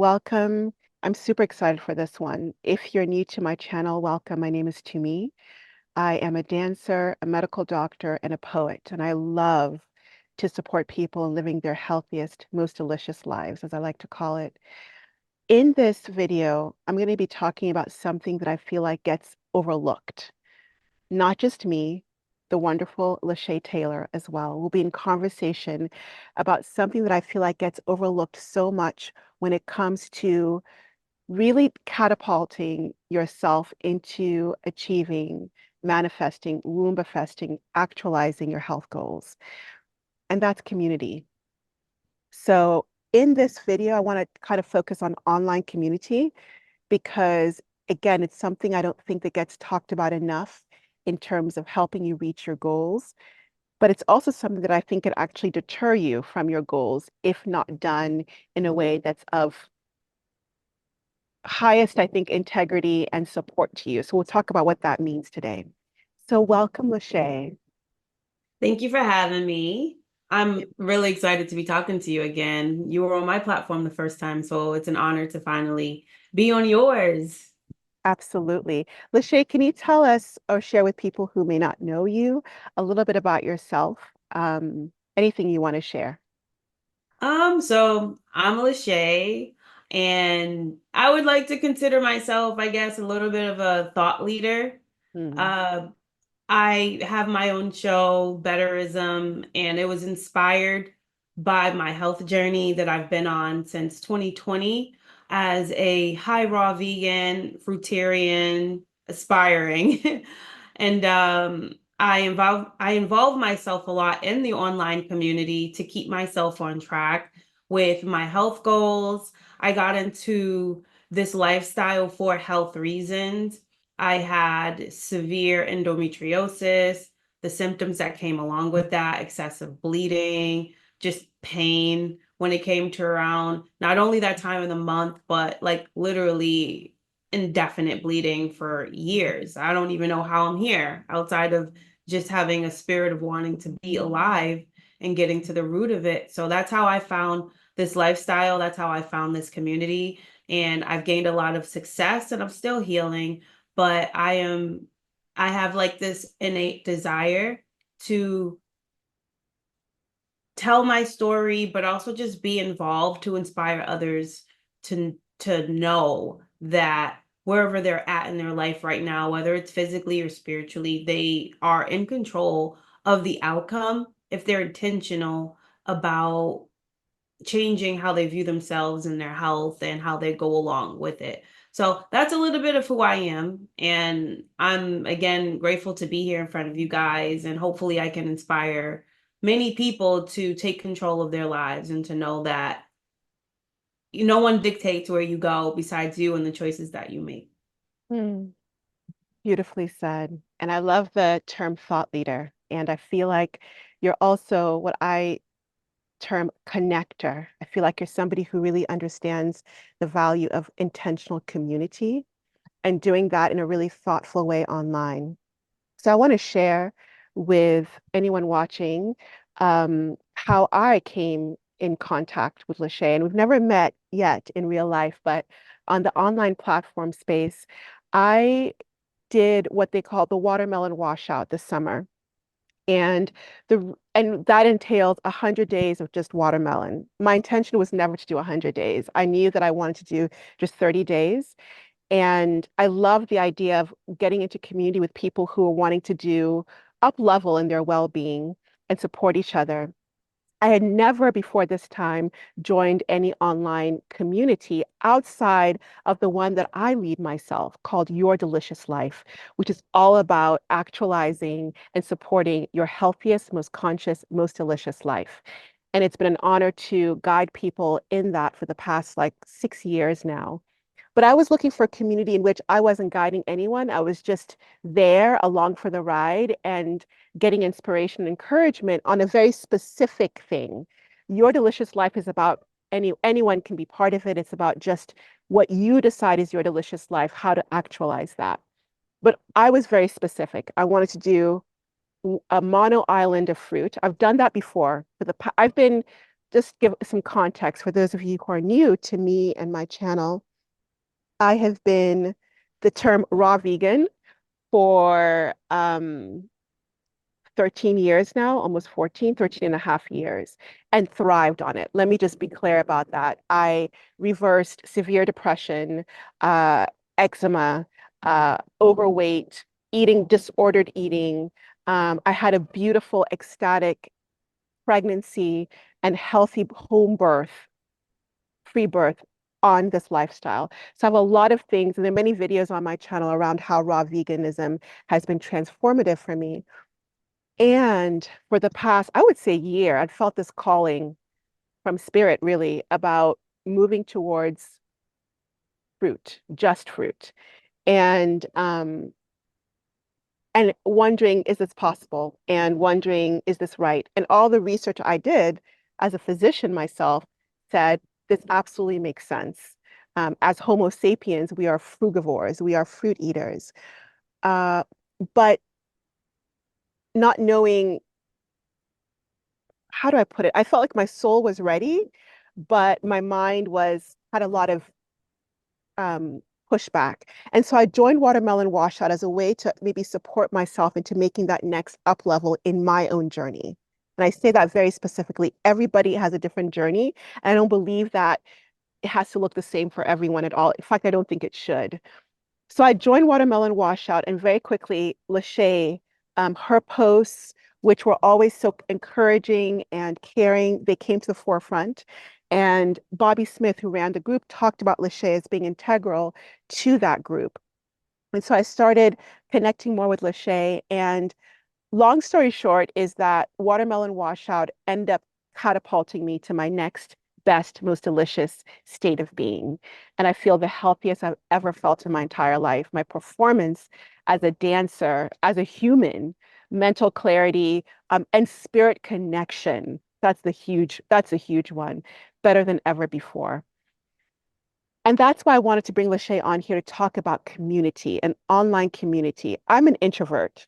welcome. I'm super excited for this one. If you're new to my channel, welcome. My name is Tumi. I am a dancer, a medical doctor, and a poet, and I love to support people in living their healthiest, most delicious lives, as I like to call it. In this video, I'm going to be talking about something that I feel like gets overlooked. Not just me, the wonderful Lashay Taylor as well. We'll be in conversation about something that I feel like gets overlooked so much when it comes to really catapulting yourself into achieving, manifesting, womb-manifesting, actualizing your health goals. And that's community. So in this video, I want to kind of focus on online community because, again, it's something I don't think that gets talked about enough in terms of helping you reach your goals. But it's also something that I think could actually deter you from your goals if not done in a way that's of highest, I think, integrity and support to you. So we'll talk about what that means today. So welcome, Lashay. Thank you for having me. I'm really excited to be talking to you again. You were on my platform the first time, so it's an honor to finally be on yours. Absolutely. Lashay, can you tell us or share with people who may not know you a little bit about yourself? Anything you want to share? So I'm Lashay, and I would like to consider myself, I guess, a little bit of a thought leader. Hmm. Uh, I have my own show, Betterism, and it was inspired by my health journey that I've been on since 2020 as a high raw vegan, fruitarian, aspiring. And I involve myself a lot in the online community to keep myself on track with my health goals. I got into this lifestyle for health reasons. I had severe endometriosis, the symptoms that came along with that, excessive bleeding, just pain when it came to around not only that time of the month, but like literally indefinite bleeding for years. I don't even know how I'm here outside of just having a spirit of wanting to be alive and getting to the root of it. So that's how I found this lifestyle. That's how I found this community. And I've gained a lot of success and I'm still healing, but I have like this innate desire to tell my story, but also just be involved to inspire others to know that wherever they're at in their life right now, whether it's physically or spiritually, they are in control of the outcome if they're intentional about changing how they view themselves and their health and how they go along with it. So that's a little bit of who I am. And I'm again grateful to be here in front of you guys. And hopefully I can inspire many people to take control of their lives and to know that no one dictates where you go besides you and the choices that you make. Hmm. Beautifully said. And I love the term thought leader. And I feel like you're also what I term connector. I feel like you're somebody who really understands the value of intentional community and doing that in a really thoughtful way online. So I want to share with anyone watching how I came in contact with Lashay. And we've never met yet in real life, but on the online platform space, I did what they call the watermelon washout this summer. And that entailed 100 days of just watermelon. My intention was never to do 100 days. I knew that I wanted to do just 30 days. And I love the idea of getting into community with people who are wanting to do up level in their well-being and support each other. I had never before this time joined any online community outside of the one that I lead myself called Your Delicious Life, which is all about actualizing and supporting your healthiest, most conscious, most delicious life. And it's been an honor to guide people in that for the past like 6 years now. But I was looking for a community in which I wasn't guiding anyone. I was just there along for the ride and getting inspiration and encouragement on a very specific thing. Your delicious life is about anyone can be part of it. It's about just what you decide is your delicious life, how to actualize that. But I was very specific. I wanted to do a mono island of fruit. I've done that before. I've been just give some context for those of you who are new to me and my channel. I have been the term raw vegan for 13 years now, almost 14, 13 and a half years, and thrived on it. Let me just be clear about that. I reversed severe depression, uh, eczema, overweight, disordered eating. I had a beautiful, ecstatic pregnancy and healthy home birth, free birth on this lifestyle. So I have a lot of things, and there are many videos on my channel around how raw veganism has been transformative for me. And for the past, I would say year, I'd felt this calling from spirit really about moving towards fruit, just fruit. And and wondering, is this possible? And wondering, is this right? And all the research I did as a physician myself said this absolutely makes sense. As Homo sapiens, we are frugivores, we are fruit eaters. Uh, but not knowing, how do I put it? I felt like my soul was ready, but my mind had a lot of um, pushback. And so I joined Watermelon Washout as a way to maybe support myself into making that next up level in my own journey. And I say that very specifically. Everybody has a different journey. And I don't believe that it has to look the same for everyone at all. In fact, I don't think it should. So I joined Watermelon Washout, and very quickly, Lashay, her posts, which were always so encouraging and caring, they came to the forefront. And Bobby Smith, who ran the group, talked about Lashay as being integral to that group. And so I started connecting more with Lashay, and long story short is that watermelon washout ended up catapulting me to my next best, most delicious state of being. And I feel the healthiest I've ever felt in my entire life. My performance as a dancer, as a human, mental clarity, and spirit connection. That's a huge one, better than ever before. And that's why I wanted to bring Lashay on here to talk about community and online community. I'm an introvert.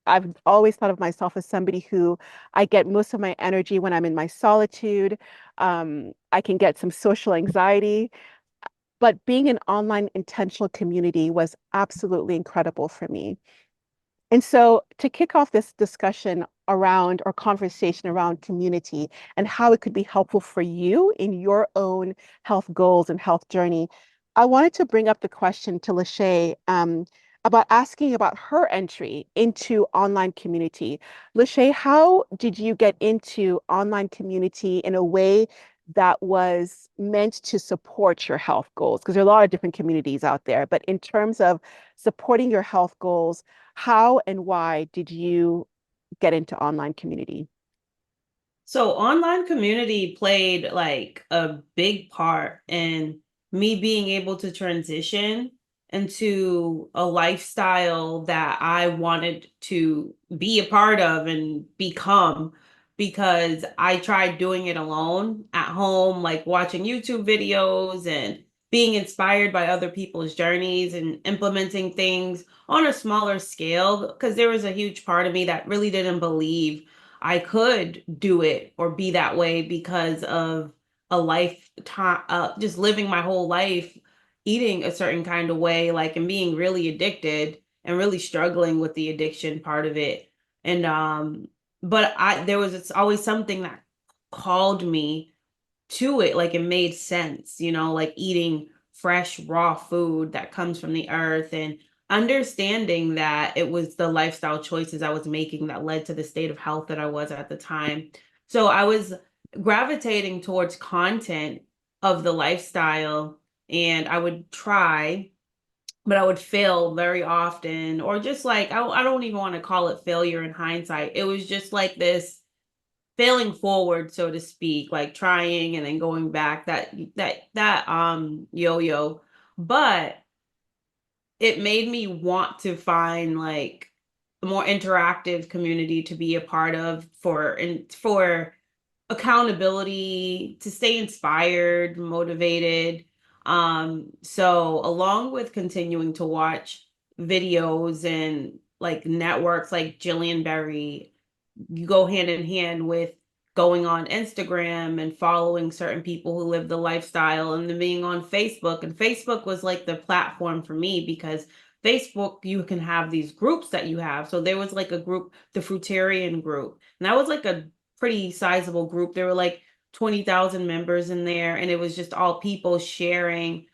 I've always thought of myself as somebody who I get most of my energy when I'm in my solitude. I can get some social anxiety, but being an online intentional community was absolutely incredible for me. And so, to kick off this discussion around or conversation around community and how it could be helpful for you in your own health goals and health journey, I wanted to bring up the question to Lashay about asking about her entry into online community. Lashay, how did you get into online community in a way that was meant to support your health goals? Because there are a lot of different communities out there, but in terms of supporting your health goals, how and why did you get into online community? So online community played like a big part in me being able to transition into a lifestyle that I wanted to be a part of and become, because I tried doing it alone at home, like watching YouTube videos and being inspired by other people's journeys and implementing things on a smaller scale, because there was a huge part of me that really didn't believe I could do it or be that way because of a lifetime, just living my whole life eating a certain kind of way, like, and being really addicted and really struggling with the addiction part of it. And, but there was, it's always something that called me to it. Like, it made sense, like eating fresh raw food that comes from the earth, and understanding that it was the lifestyle choices I was making that led to the state of health that I was at the time. So I was gravitating towards content of the lifestyle, and I would try, but I would fail very often, or just like, I don't even want to call it failure in hindsight. It was just like this failing forward, so to speak, like trying and then going back, that yo-yo. But it made me want to find like a more interactive community to be a part of, for accountability, to stay inspired, motivated. So along with continuing to watch videos and like networks like Jillian Berry, you go hand in hand with going on Instagram and following certain people who live the lifestyle, and then being on Facebook. And Facebook was like the platform for me because Facebook, you can have these groups that you have. So there was like a group, the Fruitarian group, and that was like a pretty sizable group. There were like 20,000 members in there, and it was just all people sharing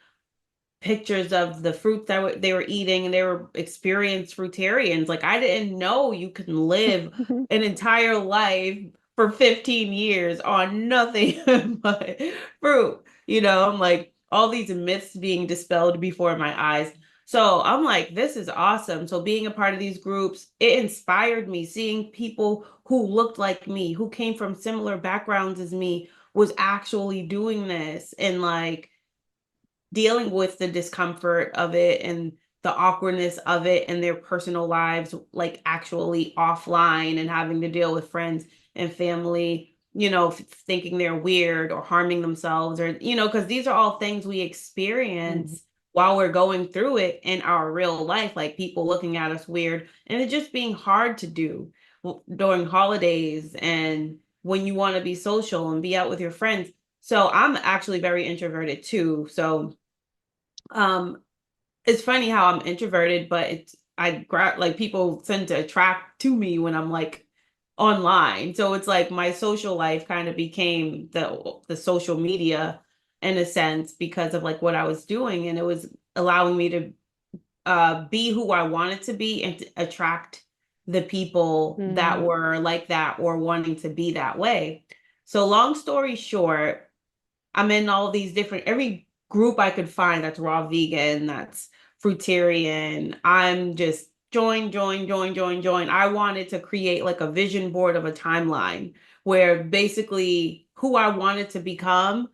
pictures of the fruit that they were eating, and they were experienced fruitarians. Like, I didn't know you can live an entire life for 15 years on nothing but fruit. I'm like, all these myths being dispelled before my eyes. So I'm like, this is awesome. So being a part of these groups, it inspired me. Seeing people who looked like me, who came from similar backgrounds as me, was actually doing this, and like dealing with the discomfort of it and the awkwardness of it in their personal lives, like actually offline, and having to deal with friends and family, thinking they're weird or harming themselves, or, because these are all things we Mhm. experience while we're going through it in our real life, like people looking at us weird, and it just being hard to do during holidays and when you want to be social and be out with your friends. So I'm actually very introverted too. So um, it's funny how I'm introverted, but I grab, like, people tend to attract to me when I'm like online. So it's like my social life kind of became the social media in a sense, because of like what I was doing, and it was allowing me to be who I wanted to be and to attract the people that Mm. were like that or wanting to be that way. So long story short, I'm in all these different, every group I could find that's raw vegan, that's fruitarian. I'm just join, join, join, join, join. I wanted to create like a vision board of a timeline where basically who I wanted to become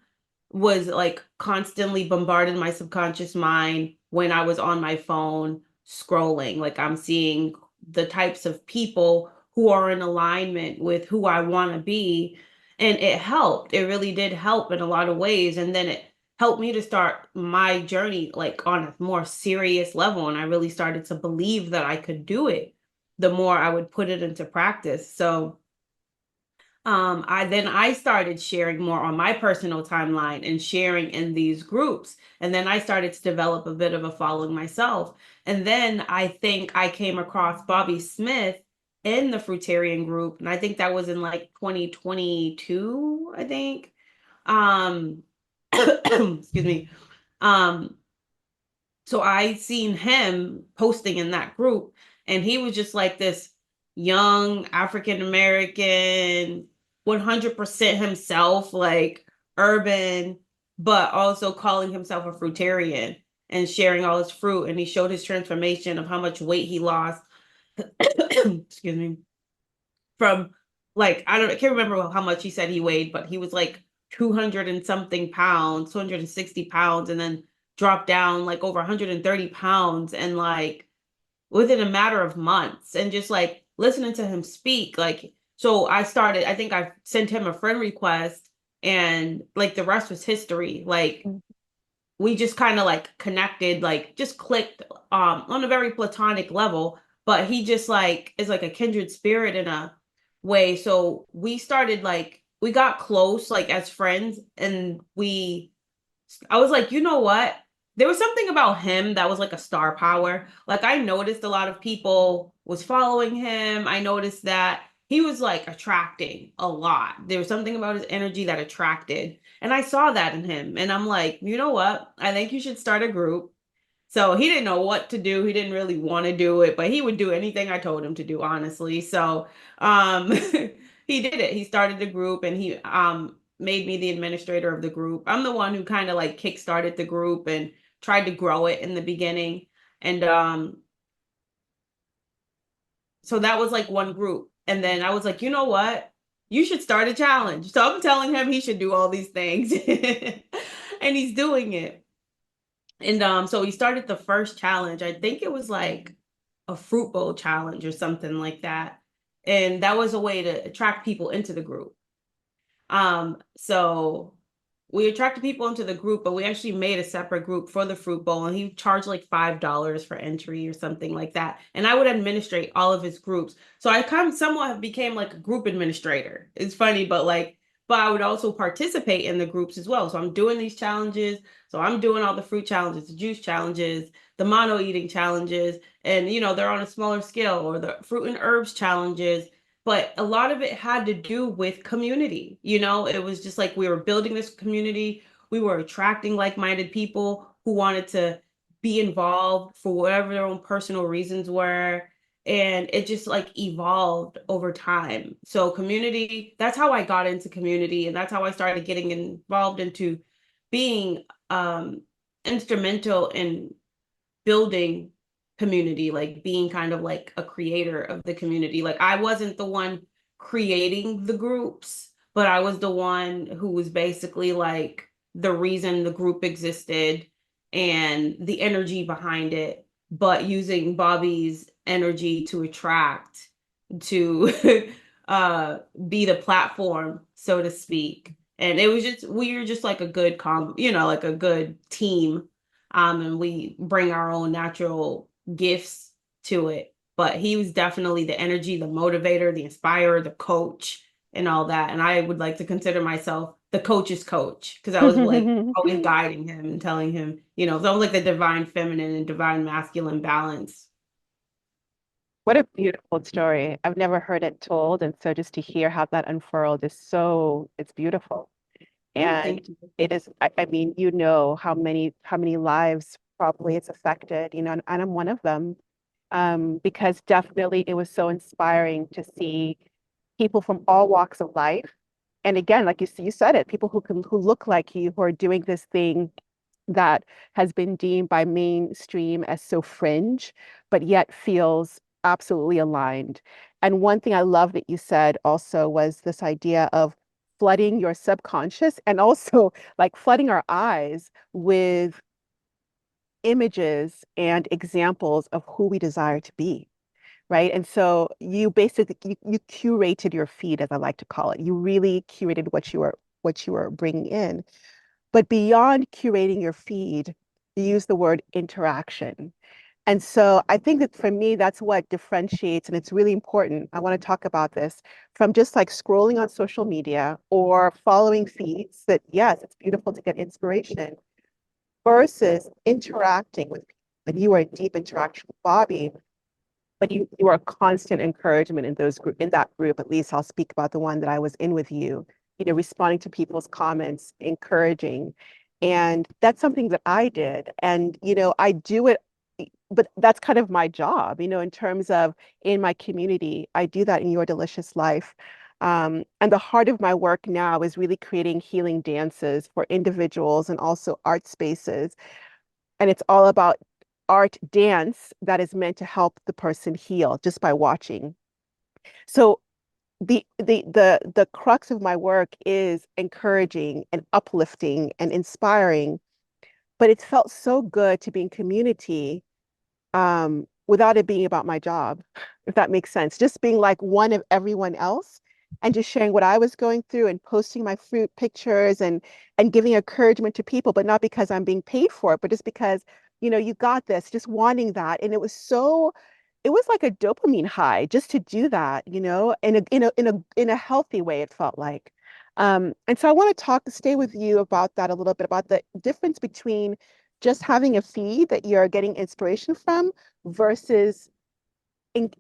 was like constantly bombarded my subconscious mind when I was on my phone scrolling. Like, I'm seeing the types of people who are in alignment with who I want to be. And it helped. It really did help in a lot of ways. And then it helped me to start my journey like on a more serious level. And I really started to believe that I could do it the more I would put it into practice. So I started sharing more on my personal timeline and sharing in these groups. And then I started to develop a bit of a following myself. And then I think I came across Bobby Smith in the Fruitarian group. And I think that was in like 2022, I think. Um, excuse me. Um, so I seen him posting in that group, and he was just like this young African American, 100% himself, like urban, but also calling himself a fruitarian and sharing all his fruit. And he showed his transformation of how much weight he lost. Excuse me, from, like, I can't remember how much he said he weighed, but he was like 200 and something pounds, 260 pounds, and then dropped down like over 130 pounds, and like within a matter of months. And just like listening to him speak, like, so I think I sent him a friend request, and like the rest was history. Like, Mm. we just kind of like connected, like just clicked on a very platonic level, but he just like is like a kindred spirit in a way. So we started, like, we got close like as friends, and I was like, you know what? There was something about him that was like a star power. Like, I noticed a lot of people was following him. I noticed that he was like attracting a lot. There was something about his energy that attracted. And I saw that in him. And I'm like, you know what? I think you should start a group. So he didn't know what to do. He didn't really want to do it, but he would do anything I told him to do, honestly. So um he did it. He started the group, and he made me the administrator of the group. I'm the one who kind of like kickstarted the group and tried to grow it in the beginning. And so that was like one group. And then I was like, you know what? You should start a challenge. So I'm telling him he should do all these things. And he's doing it. And so he started the first challenge. I think it was like a fruit bowl challenge or something like that. And that was a way to attract people into the group. So we attracted people into the group, but we actually made a separate group for the fruit bowl, and he charged like $5 for entry or something like that. And I would administrate all of his groups. So I kind of somewhat became like a group administrator. It's funny, but like, but I would also participate in the groups as well. So I'm doing these challenges. So I'm doing all the fruit challenges, the juice challenges, the mono eating challenges, and they're on a smaller scale, or the fruit and herbs challenges, but a lot of it had to do with community. It was just like we were building this community. We were attracting like-minded people who wanted to be involved for whatever their own personal reasons were. And it just like evolved over time. So community, that's how I got into community. And that's how I started getting involved into being instrumental in building community, like being kind of like a creator of the community. Like I wasn't the one creating the groups, but I was the one who was basically like the reason the group existed and the energy behind it, but using Bobby's energy to attract, to be the platform, so to speak. And it was just, we were just like a good like a good team, and we bring our own natural gifts to it. But he was definitely the energy, the motivator, the inspirer, the coach, and all that. And I would like to consider myself the coach's coach, because I was like always guiding him and telling him, so I was like the divine feminine and divine masculine balance. What a beautiful story. I've never heard it told. And so just to hear how that unfurled is it's beautiful. And Thank you. it is, I mean, how many lives probably it's affected, and I'm one of them. Because definitely it was so inspiring to see people from all walks of life. And again, like you said it, people who look like you, who are doing this thing that has been deemed by mainstream as so fringe, but yet feels absolutely aligned. And one thing I love that you said also was this idea of flooding your subconscious and also like flooding our eyes with images and examples of who we desire to be. Right. And so you basically you curated your feed, as I like to call it. You really curated what you were bringing in. But beyond curating your feed, you use the word interaction. And so I think that for me, that's what differentiates, and it's really important. I want to talk about this from just like scrolling on social media or following feeds that, yes, it's beautiful to get inspiration versus interacting with people. And you are in deep interaction with Bobby, but you are a constant encouragement in that group. At least I'll speak about the one that I was in with you, responding to people's comments, encouraging. And that's something that I did. And I do it, but that's kind of my job, in terms of in my community. I do that in Your Delicious Life. And the heart of my work now is really creating healing dances for individuals and also art spaces, and it's all about art dance that is meant to help the person heal just by watching. So the crux of my work is encouraging and uplifting and inspiring, but it's felt so good to be in community, without it being about my job, if that makes sense. Just being like one of everyone else and just sharing what I was going through and posting my fruit pictures and giving encouragement to people, but not because I'm being paid for it, but just because, you got this, just wanting that. And it was like a dopamine high just to do that, in a healthy way, it felt like. And so I want to stay with you about that a little bit, about the difference between just having a feed that you're getting inspiration from versus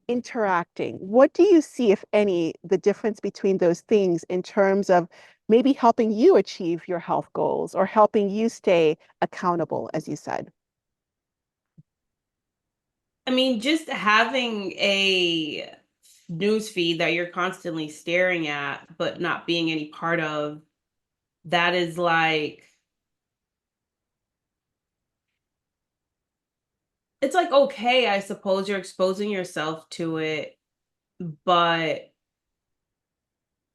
interacting. What do you see, if any, the difference between those things in terms of maybe helping you achieve your health goals or helping you stay accountable, as you said? I mean, just having a news feed that you're constantly staring at, but not being any part of, that is like, it's like, okay, I suppose you're exposing yourself to it, but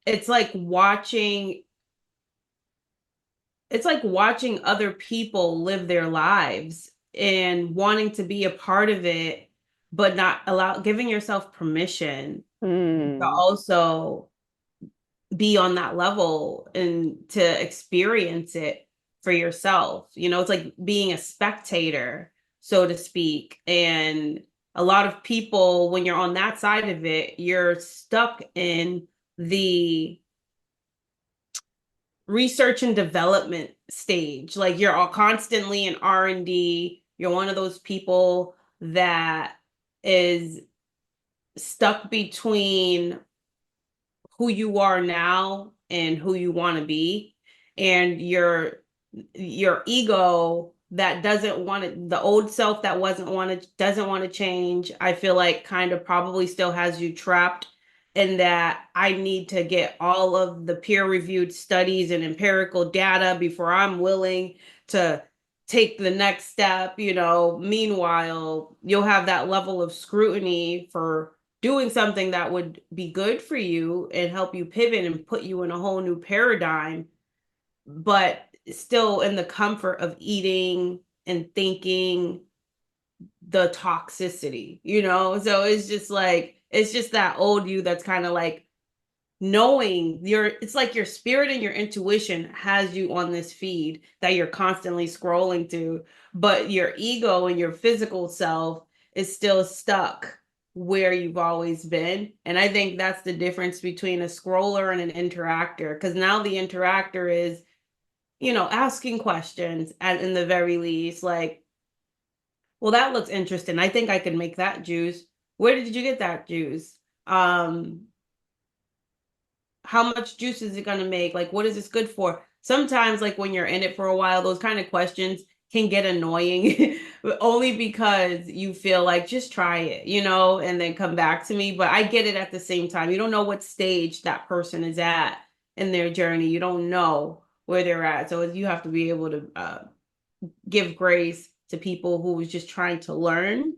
it's like watching, it's like watching other people live their lives and wanting to be a part of it, but not giving yourself permission to Hmm. also be on that level and to experience it for yourself. You know, it's like being a spectator, so to speak. And a lot of people, when you're on that side of it, you're stuck in the research and development stage. Like you're all constantly in R&D. You're one of those people that is stuck between who you are now and who you want to be, and your ego that doesn't want to, the old self that wasn't want to doesn't want to change, I feel like kind of probably still has you trapped in that I need to get all of the peer reviewed studies and empirical data before I'm willing to take the next step. You know, meanwhile you'll have that level of scrutiny for doing something that would be good for you and help you pivot and put you in a whole new paradigm, but still in the comfort of eating and thinking the toxicity, you know? So it's just like, it's just that old you that's kind of like knowing your, it's like your spirit and your intuition has you on this feed that you're constantly scrolling to, but your ego and your physical self is still stuck where you've always been. And I think that's the difference between a scroller and an interactor, because now the interactor is, you know, asking questions and in the very least, like, well, that looks interesting. I think I could make that juice. Where did you get that juice? Um, how much juice is it going to make? Like, what is this good for? Sometimes, like, when you're in it for a while, those kind of questions can get annoying only because you feel like just try it, you know, and then come back to me. But I get it at the same time. You don't know what stage that person is at in their journey. You don't know where they're at. So you have to be able to give grace to people who is just trying to learn.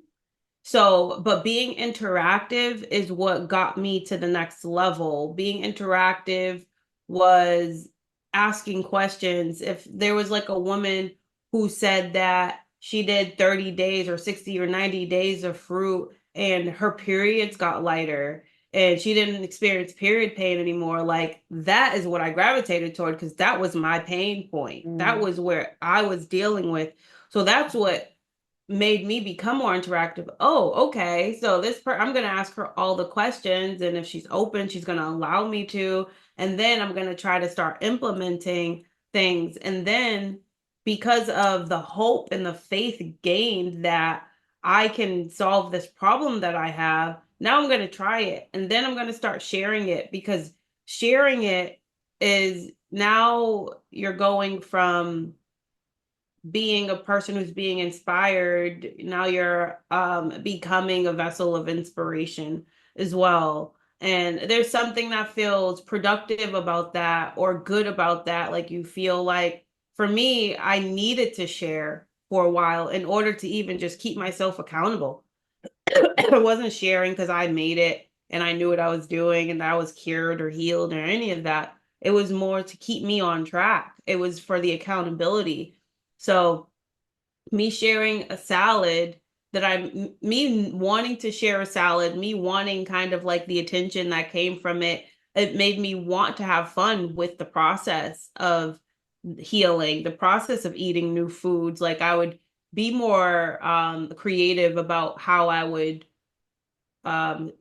So, but being interactive is what got me to the next level. Being interactive was asking questions. If there was like a woman who said that she did 30 days or 60 or 90 days of fruit and her periods got lighter and she didn't experience period pain anymore, like that is what I gravitated toward because that was my pain point. That Mm. was where I was dealing with. So that's what made me become more interactive. Oh, okay. So I'm going to ask her all the questions, and if she's open, she's going to allow me to, and then I'm going to try to start implementing things. And then because of the hope and the faith gained that I can solve this problem that I have, now I'm going to try it. And then I'm going to start sharing it, because sharing it is now you're going from being a person who's being inspired, now you're becoming a vessel of inspiration as well. And there's something that feels productive about that or good about that. Like you feel like, for me, I needed to share for a while in order to even just keep myself accountable. I wasn't sharing because I made it and I knew what I was doing and that I was cured or healed or any of that. It was more to keep me on track. It was for the accountability. So me sharing a salad me wanting to share a salad, me wanting kind of like the attention that came from it, it made me want to have fun with the process of healing, the process of eating new foods. Like I would be more creative about how I would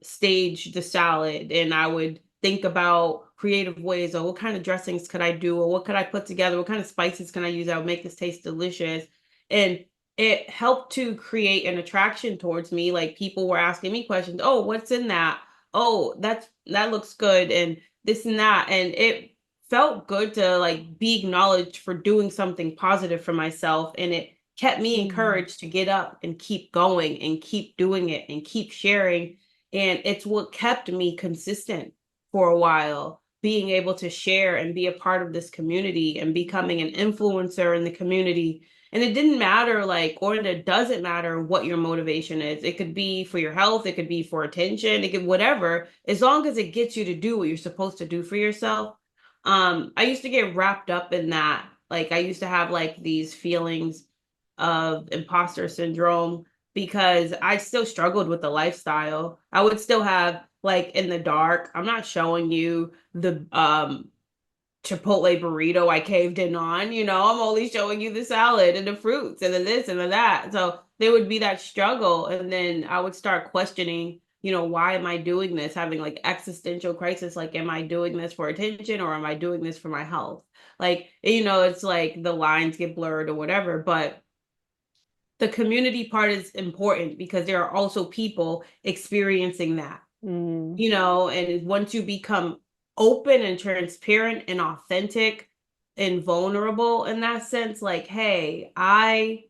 stage the salad, and I would think about creative ways or what kind of dressings could I do or what could I put together, what kind of spices can I use that would make this taste delicious. And it helped to create an attraction towards me. Like people were asking me questions, oh, what's in that? Oh, that looks good, and this and that. And it felt good to like be acknowledged for doing something positive for myself, and it kept me Mm. encouraged to get up and keep going and keep doing it and keep sharing. And it's what kept me consistent for a while, being able to share and be a part of this community and becoming an influencer in the community. And it didn't matter, like, or it doesn't matter what your motivation is. It could be for your health, it could be for attention, it could whatever, as long as it gets you to do what you're supposed to do for yourself. I used to get wrapped up in that. Like I used to have like these feelings of imposter syndrome because I still struggled with the lifestyle. I would still have like in the dark. I'm not showing you the Chipotle burrito I caved in on. I'm only showing you the salad and the fruits and the this and the that. So there would be that struggle. And then I would start questioning, why am I doing this? Having like existential crisis, like, am I doing this for attention or am I doing this for my health? Like, it's like the lines get blurred or whatever. But the community part is important because there are also people experiencing that, Mm, and once you become open and transparent and authentic and vulnerable in that sense, like, hey, I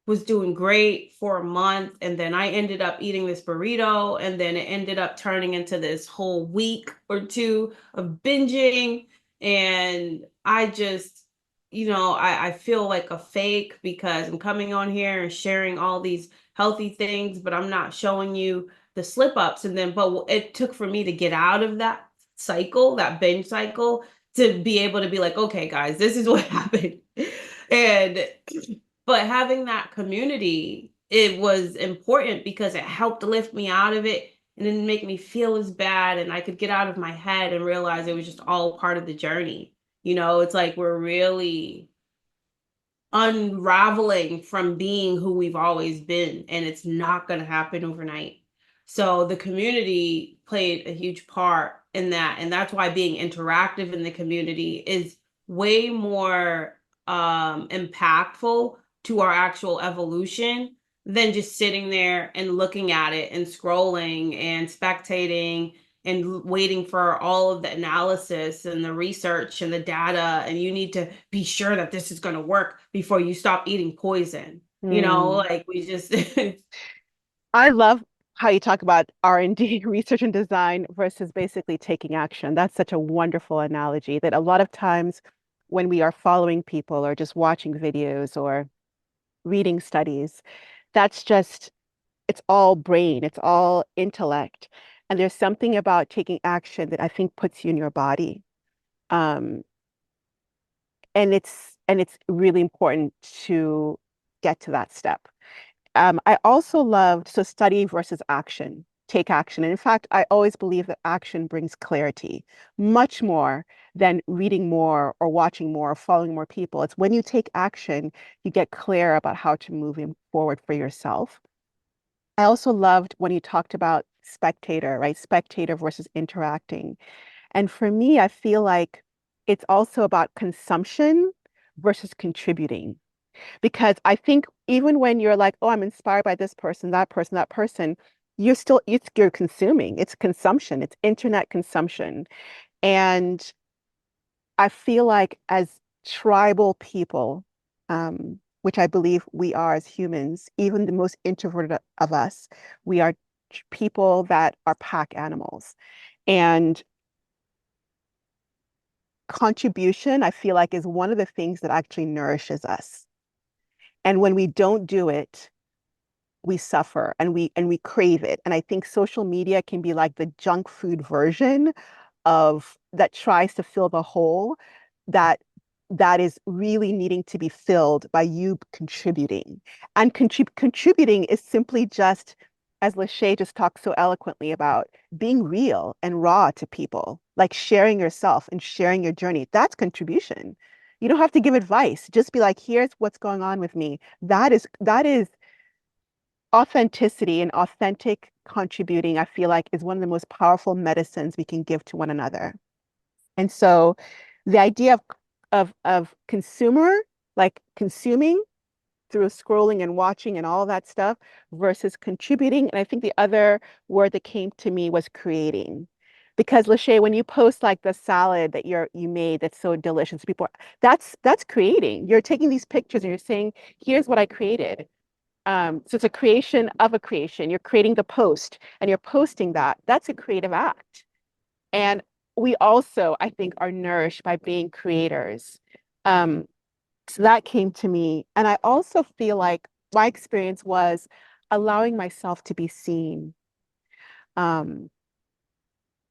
was doing great for a month and then I ended up eating this burrito and then it ended up turning into this whole week or two of binging, and I just I feel like a fake because I'm coming on here and sharing all these healthy things, but I'm not showing you the slip ups. And then but it took for me to get out of that cycle, that binge cycle, to be able to be like, okay guys, this is what happened. And but having that community, it was important because it helped lift me out of it and didn't make me feel as bad. And I could get out of my head and realize it was just all part of the journey. It's like we're really unraveling from being who we've always been, and it's not going to happen overnight. So the community played a huge part in that, and that's why being interactive in the community is way more impactful to our actual evolution than just sitting there and looking at it and scrolling and spectating and waiting for all of the analysis and the research and the data. And you need to be sure that this is going to work before you stop eating poison. mm. Like we just, I love how you talk about R&D, research and design versus basically taking action. That's such a wonderful analogy that a lot of times when we are following people or just watching videos or reading studies, that's just, it's all brain, it's all intellect. And there's something about taking action that I think puts you in your body. Um, and it's really important to get to that step. I also loved, so study versus action, take action. And in fact, I always believe that action brings clarity much more than reading more or watching more or following more people. It's when you take action, you get clear about how to move forward for yourself. I also loved when you talked about spectator, right? Spectator versus interacting. And for me, I feel like it's also about consumption versus contributing. Because I think even when you're like, oh, I'm inspired by this person, that person, you're consuming. It's consumption, it's internet consumption. And I feel like as tribal people, which I believe we are as humans, even the most introverted of us, we are people that are pack animals. And contribution, I feel like, is one of the things that actually nourishes us. And when we don't do it, we suffer and we crave it. And I think social media can be like the junk food version of that tries to fill the hole that that is really needing to be filled by you contributing. And contributing is simply just, as Lashay just talked so eloquently about, being real and raw to people, like sharing yourself and sharing your journey. That's contribution. You don't have to give advice. Just be like, here's what's going on with me. That is authenticity, and authentic contributing, I feel like, is one of the most powerful medicines we can give to one another. And so the idea of consumer, like consuming through scrolling and watching and all that stuff versus contributing. And I think the other word that came to me was creating. Because Lashay, when you post like the salad that you made that's so delicious, people, that's creating. You're taking these pictures and you're saying, here's what I created. So it's a creation of a creation. You're creating the post and you're posting that. That's a creative act. And we also, I think, are nourished by being creators. Um, so that came to me. And I also feel like my experience was allowing myself to be seen. Um,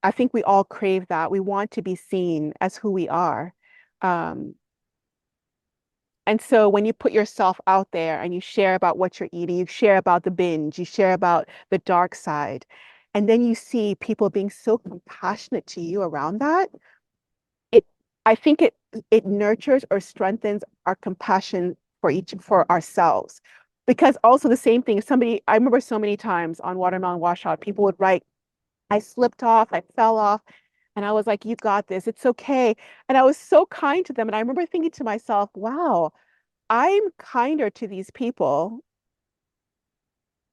I think we all crave that. We want to be seen as who we are. Um, And so when you put yourself out there and you share about what you're eating, you share about the binge, you share about the dark side, and then you see people being so compassionate to you around that, it I think it nurtures or strengthens our compassion for ourselves. Because also the same thing, somebody I remember so many times on Watermelon Washout, people would write, I slipped off, I fell off, and I was like, you got this, it's okay. And I was so kind to them. And I remember thinking to myself, wow, I'm kinder to these people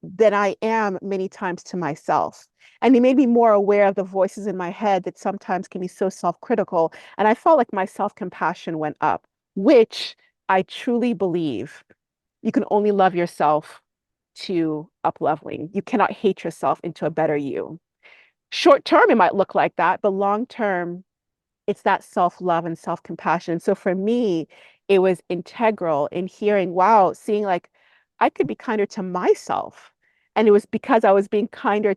than I am many times to myself. And it made me more aware of the voices in my head that sometimes can be so self-critical. And I felt like my self-compassion went up, which I truly believe you can only love yourself to up leveling. You cannot hate yourself into a better you. Short term, it might look like that, but long term, it's that self-love and self-compassion. So for me, it was integral in hearing, wow, seeing like I could be kinder to myself. And it was because I was being kinder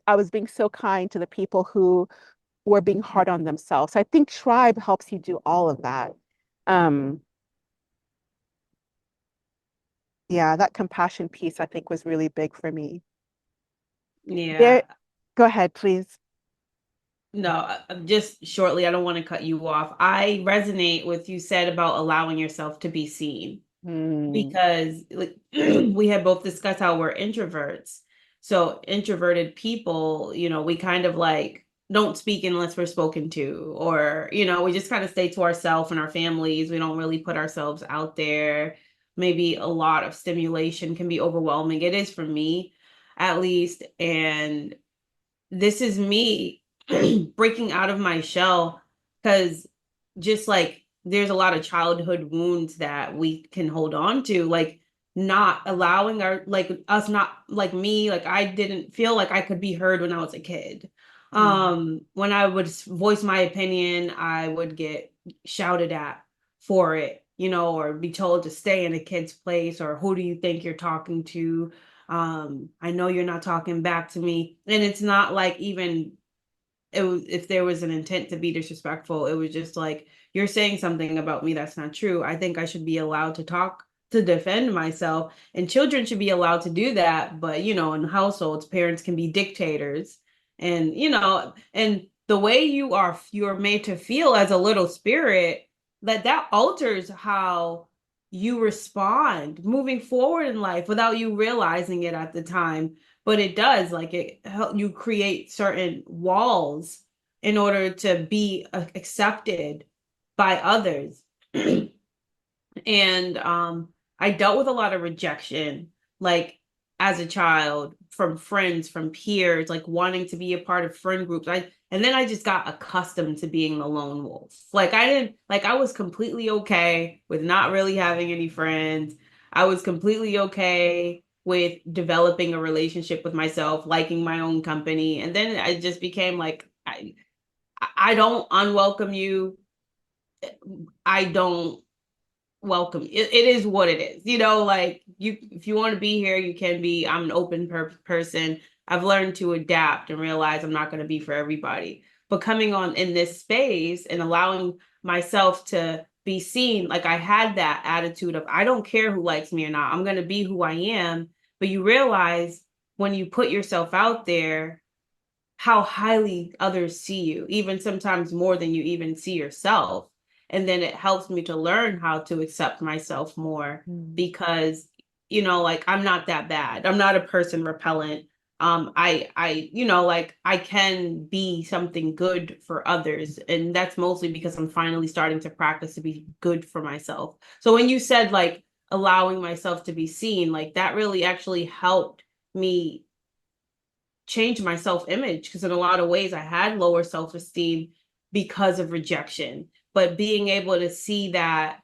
I was being so kind to the people who were being hard on themselves. So I think tribe helps you do all of that. Um, yeah, that compassion piece I think was really big for me. Yeah. There, go ahead, please. No, just shortly, I don't want to cut you off. I resonate with you said about allowing yourself to be seen Hmm. because like we have both discussed how we're introverts. So introverted people, we kind of like don't speak unless we're spoken to, or we just kind of stay to ourselves and our families. We don't really put ourselves out there. Maybe a lot of stimulation can be overwhelming. It is for me, at least, and this is me breaking out of my shell because just like there's a lot of childhood wounds that we can hold on to, like not allowing our like us not like me, like I didn't feel like I could be heard when I was a kid. Hmm. When I would voice my opinion, I would get shouted at for it, or be told to stay in a kid's place, or who do you think you're talking to? I know you're not talking back to me. And it's not like even it was if there was an intent to be disrespectful, it was just like you're saying something about me that's not true. I think I should be allowed to talk to defend myself, and children should be allowed to do that. But in households, parents can be dictators, and and the way you're made to feel as a little spirit, that alters how you respond moving forward in life without you realizing it at the time. But it does, like, it help you create certain walls in order to be accepted by others. And I dealt with a lot of rejection, like as a child, from friends, from peers, like wanting to be a part of friend groups. And then I just got accustomed to being the lone wolf. Like I didn't like I was completely okay with not really having any friends. I was completely okay with developing a relationship with myself, liking my own company. And then I just became like I don't unwelcome you. I don't welcome. It is what it is. Like if you want to be here, you can be. I'm an open person. I've learned to adapt and realize I'm not going to be for everybody. But coming on in this space and allowing myself to be seen, like I had that attitude of I don't care who likes me or not. I'm going to be who I am. But you realize when you put yourself out there, how highly others see you, even sometimes more than you even see yourself. And then it helps me to learn how to accept myself more Hmm. because, like I'm not that bad. I'm not a person repellent. Like I can be something good for others. And that's mostly because I'm finally starting to practice to be good for myself. So when you said like allowing myself to be seen, like that really actually helped me change my self-image because in a lot of ways I had lower self-esteem because of rejection. But being able to see that,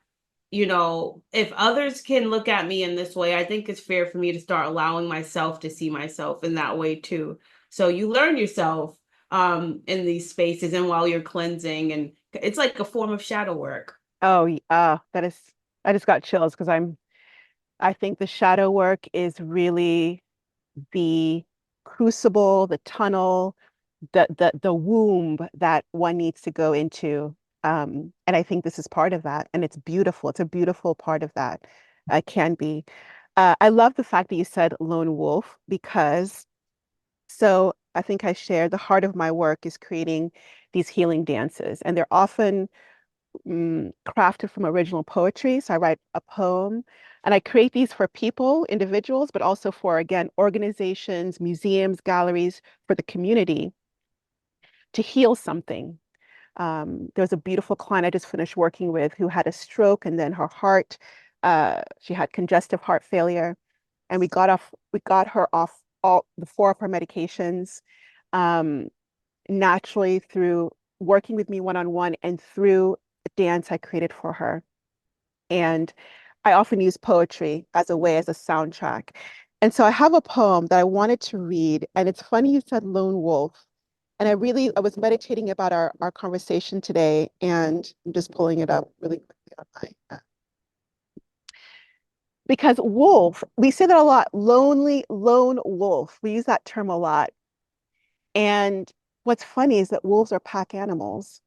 if others can look at me in this way, I think it's fair for me to start allowing myself to see myself in that way too. So you learn yourself in these spaces and while you're cleansing, and it's like a form of shadow work. Oh, that is, I just got chills because I think the shadow work is really the crucible, the tunnel, the womb that one needs to go into. And I think this is part of that. And it's beautiful. It's a beautiful part of that. It can be. I love the fact that you said lone wolf because so I think I shared the heart of my work is creating these healing dances, and they're often crafted from original poetry. So I write a poem and I create these for people, individuals, but also for, again, organizations, museums, galleries, for the community to heal something. There was a beautiful client I just finished working with who had a stroke and then her heart, she had congestive heart failure. And we got her off all the four of her medications um, naturally through working with me one-on-one and through a dance I created for her. And I often use poetry as a way, as a soundtrack. And so I have a poem that I wanted to read. And it's funny you said lone wolf. And I was meditating about our conversation today, and I'm just pulling it up really quickly on my, because wolf, we say that a lot, lonely, lone wolf. We use that term a lot. And what's funny is that wolves are pack animals.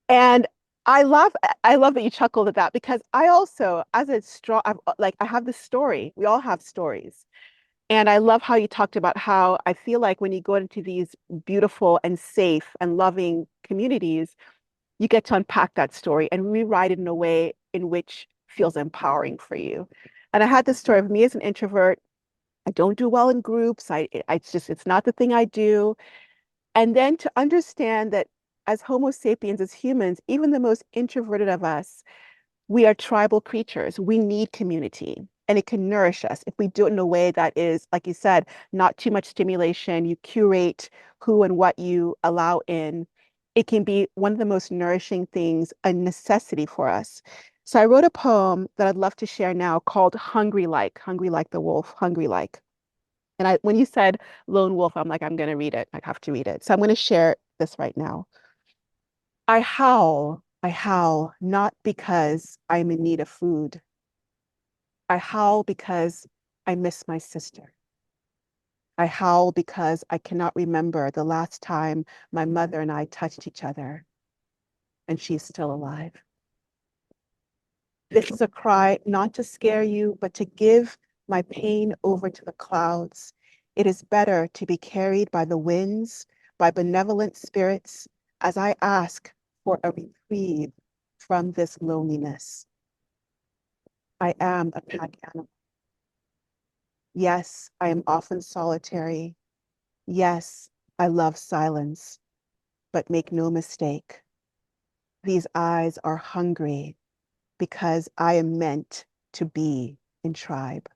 And I love I love that you chuckled at that because I also, as a strong, like I have this story. We all have stories. And I love how you talked about how I feel like when you go into these beautiful and safe and loving communities, you get to unpack that story and rewrite it in a way in which feels empowering for you. And I had this story of me as an introvert. I don't do well in groups. It's not the thing I do. And then to understand that as Homo sapiens, as humans, even the most introverted of us, we are tribal creatures. We need community, and it can nourish us if we do it in a way that is, like you said, not too much stimulation. You curate who and what you allow in. It can be one of the most nourishing things, a necessity for us. So I wrote a poem that I'd love to share now called Hungry Like the Wolf, Hungry Like. And when you said lone wolf, I'm like, I'm going to read it. I have to read it. So I'm going to share this right now. I howl, not because I'm in need of food. I howl because I miss my sister. I howl because I cannot remember the last time my mother and I touched each other, and she's still alive. This is a cry not to scare you, but to give my pain over to the clouds. It is better to be carried by the winds, by benevolent spirits, as I ask for a reprieve from this loneliness. I am a pack animal. Yes, I am often solitary. Yes, I love silence, but make no mistake, these eyes are hungry because I am meant to be in tribe,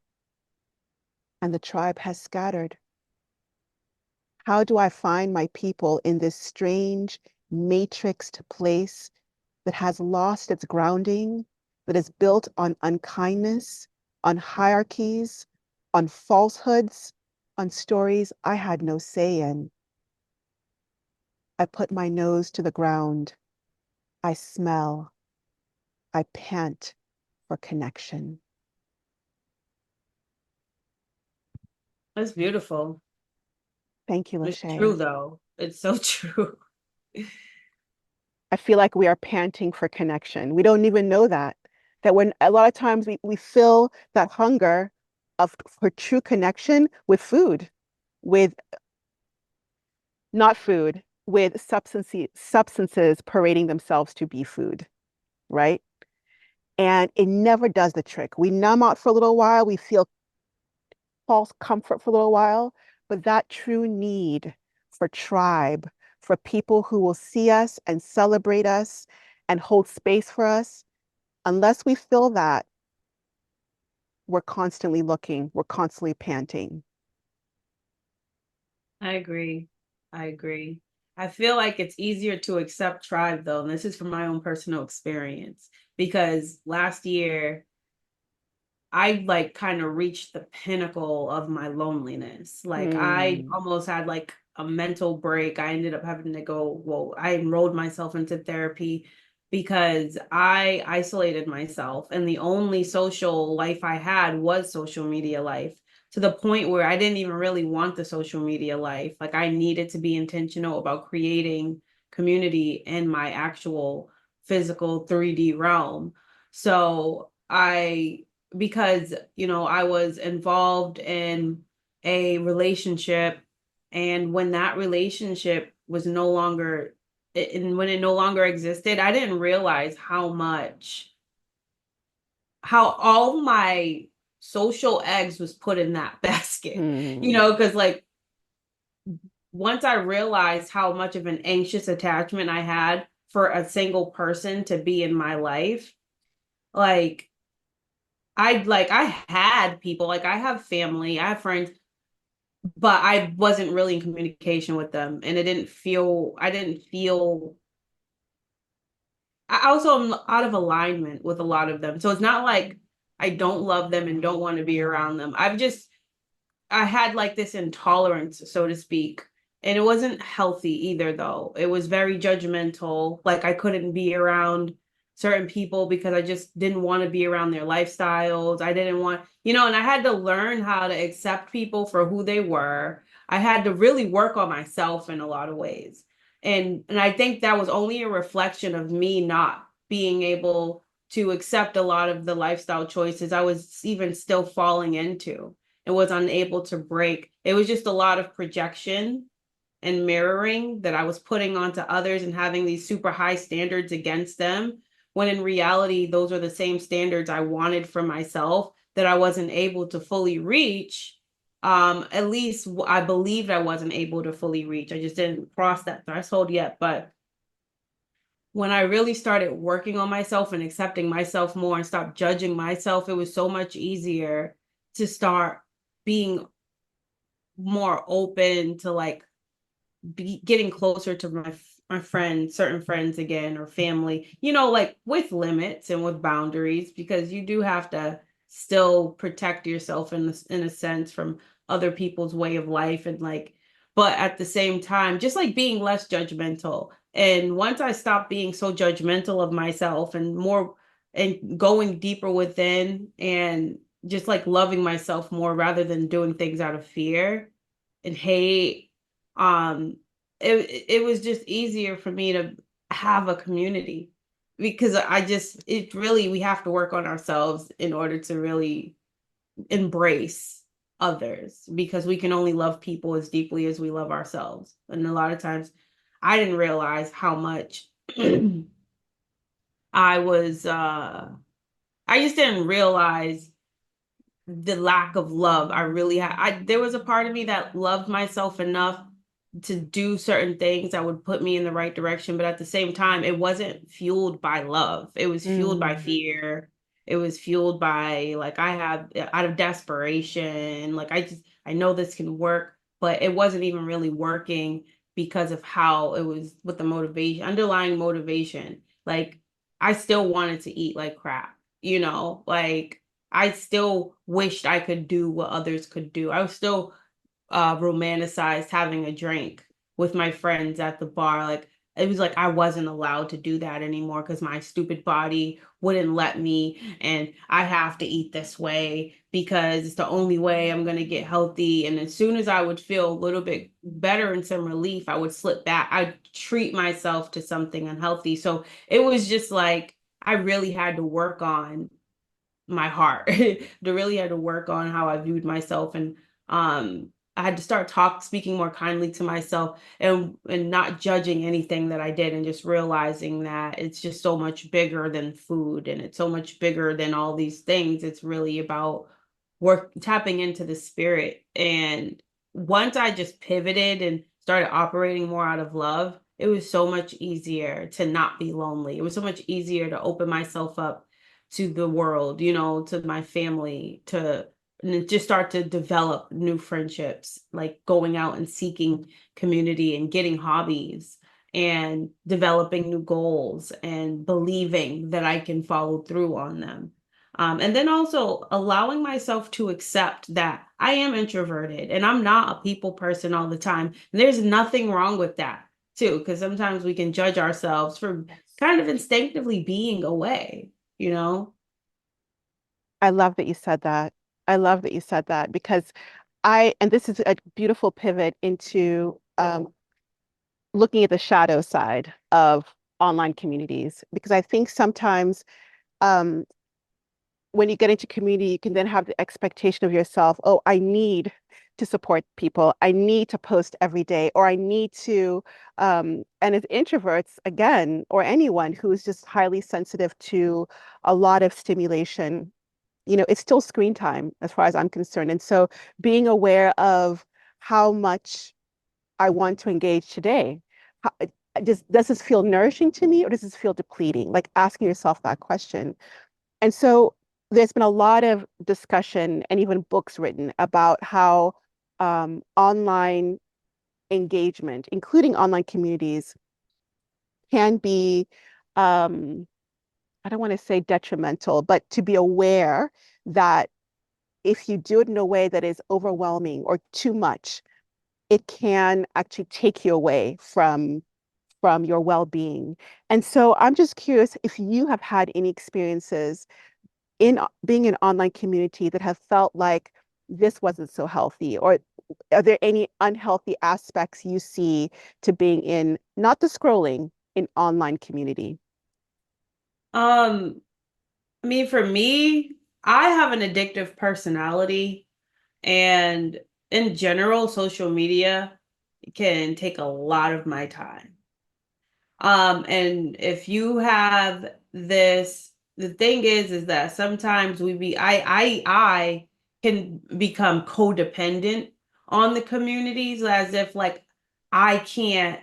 and the tribe has scattered. How do I find my people in this strange matrixed place that has lost its grounding, that is built on unkindness, on hierarchies, on falsehoods, on stories I had no say in? I put my nose to the ground. I smell. I pant for connection. That's beautiful. Thank you, It's true Lashay. though. It's so true. I feel like we are panting for connection. We don't even know that when a lot of times we fill that hunger for true connection with food, with not food, with substances parading themselves to be food, right? And it never does the trick. We numb out for a little while, we feel false comfort for a little while, but that true need for tribe, for people who will see us and celebrate us and hold space for us, unless we feel that, we're constantly looking, we're constantly panting. I agree. I agree. I feel like it's easier to accept tribe though, and this is from my own personal experience because last year I like kind of reached the pinnacle of my loneliness. Like I Hmm. almost had like a mental break. I ended up having to go, well, I enrolled myself into therapy because I isolated myself and the only social life I had was social media life to the point where I didn't even really want the social media life. Like I needed to be intentional about creating community in my actual physical 3D realm. So I because I was involved in a relationship And when that relationship was no longer, and when it no longer existed, I didn't realize how all my social eggs was put in that basket, Mm, because like once I realized how much of an anxious attachment I had for a single person to be in my life, like I had people, like I have family, I have friends, but I wasn't really in communication with them. And I didn't feel, I also am out of alignment with a lot of them. So it's not like I don't love them and don't want to be around them. I had like this intolerance, so to speak. And it wasn't healthy either, though. It was very judgmental. Like I couldn't be around certain people because I just didn't want to be around their lifestyles. I didn't want, and I had to learn how to accept people for who they were. I had to really work on myself in a lot of ways. And I think that was only a reflection of me not being able to accept a lot of the lifestyle choices I was even still falling into and was unable to break. It was just a lot of projection and mirroring that I was putting onto others and having these super high standards against them, when in reality, those are the same standards I wanted for myself that I wasn't able to fully reach. At least I believed I wasn't able to fully reach. I just didn't cross that threshold yet. But when I really started working on myself and accepting myself more and stopped judging myself, it was so much easier to start being more open to like getting closer to my friends, certain friends again, or family, like with limits and with boundaries, because you do have to still protect yourself in a sense from other people's way of life, and like, but at the same time just like being less judgmental. And once I stopped being so judgmental of myself and more, and going deeper within, and just like loving myself more rather than doing things out of fear and hate, um it was just easier for me to have a community, because it really, we have to work on ourselves in order to really embrace others, because we can only love people as deeply as we love ourselves. And a lot of times I didn't realize how much I was I just didn't realize the lack of love I really had. There was a part of me that loved myself enough to do certain things that would put me in the right direction, but at the same time, it wasn't fueled by love. It was fueled by mm. fear. It was fueled by like I have out of desperation. Like I know this can work, but it wasn't even really working because of how it was with the motivation, underlying motivation. Like I still wanted to eat like crap, like I still wished I could do what others could do. I was still romanticized having a drink with my friends at the bar. Like it was like I wasn't allowed to do that anymore because my stupid body wouldn't let me, and I have to eat this way because it's the only way I'm gonna get healthy. And as soon as I would feel a little bit better and some relief, I would slip back. I'd treat myself to something unhealthy. So it was just like I really had to work on my heart to really had to work on how I viewed myself. And I had to start speaking more kindly to myself, and not judging anything that I did, and just realizing that it's just so much bigger than food, and it's so much bigger than all these things. It's really about work tapping into the spirit. And once I just pivoted and started operating more out of love, it was so much easier to not be lonely. It was so much easier to open myself up to the world, to my family, to and just start to develop new friendships, like going out and seeking community and getting hobbies and developing new goals and believing that I can follow through on them. And then also allowing myself to accept that I am introverted and I'm not a people person all the time. And there's nothing wrong with that, too, because sometimes we can judge ourselves for Yes. kind of instinctively being away, you know? I love that you said that. I love that you said that because and this is a beautiful pivot into looking at the shadow side of online communities, because I think sometimes um, when you get into community, you can then have the expectation of yourself, oh, I need to support people. I need to post every day, or I need to, and as introverts, again, or anyone who's just highly sensitive to a lot of stimulation, it's still screen time as far as I'm concerned. And so being aware of how much I want to engage today. How, does this feel nourishing to me, or does this feel depleting? Like asking yourself that question. And so there's been a lot of discussion and even books written about how online engagement, including online communities, can be, um, I don't want to say detrimental, but to be aware that if you do it in a way that is overwhelming or too much, it can actually take you away from your well-being. And so I'm just curious if you have had any experiences in being in online community that have felt like this wasn't so healthy, or are there any unhealthy aspects you see to being in, not the scrolling, in online community? Um, I mean, for me, I have an addictive personality, and in general, social media can take a lot of my time. And if you have this, the thing is that sometimes I can become codependent on the communities, as if like I can't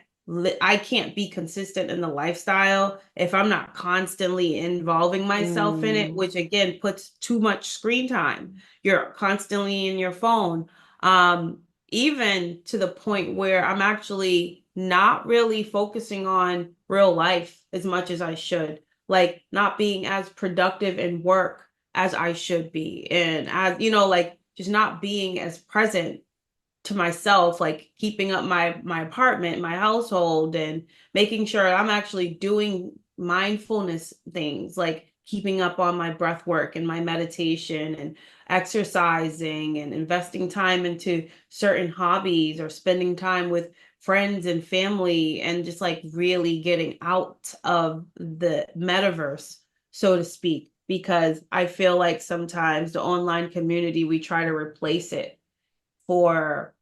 I can't be consistent in the lifestyle if I'm not constantly involving myself in it, Mm, which again puts too much screen time. You're constantly in your phone. Um, Even to the point where I'm actually not really focusing on real life as much as I should, like not being as productive in work as I should be. And as like just not being as present to myself, like keeping up my apartment, my household, and making sure I'm actually doing mindfulness things, like keeping up on my breath work and my meditation and exercising and investing time into certain hobbies or spending time with friends and family and just like really getting out of the metaverse, so to speak, because I feel like sometimes the online community, we try to replace it for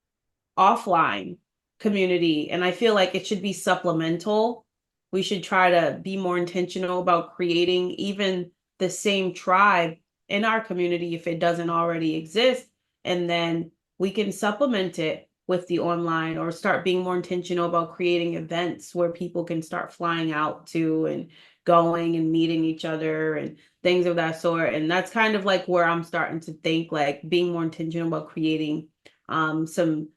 offline community. And I feel like it should be supplemental. We should try to be more intentional about creating even the same tribe in our community if it doesn't already exist. And then we can supplement it with the online, or start being more intentional about creating events where people can start flying out to and going and meeting each other and things of that sort. And that's kind of like where I'm starting to think, like being more intentional about creating some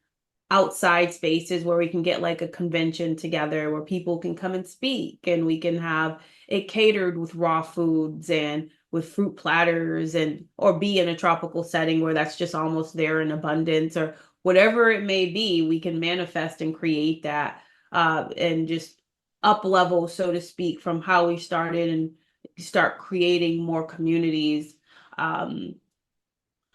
outside spaces where we can get like a convention together where people can come and speak, and we can have it catered with raw foods and with fruit platters, and or be in a tropical setting where that's just almost there in abundance, or whatever it may be. We can manifest and create that, and just up level, so to speak, from how we started, and start creating more communities. um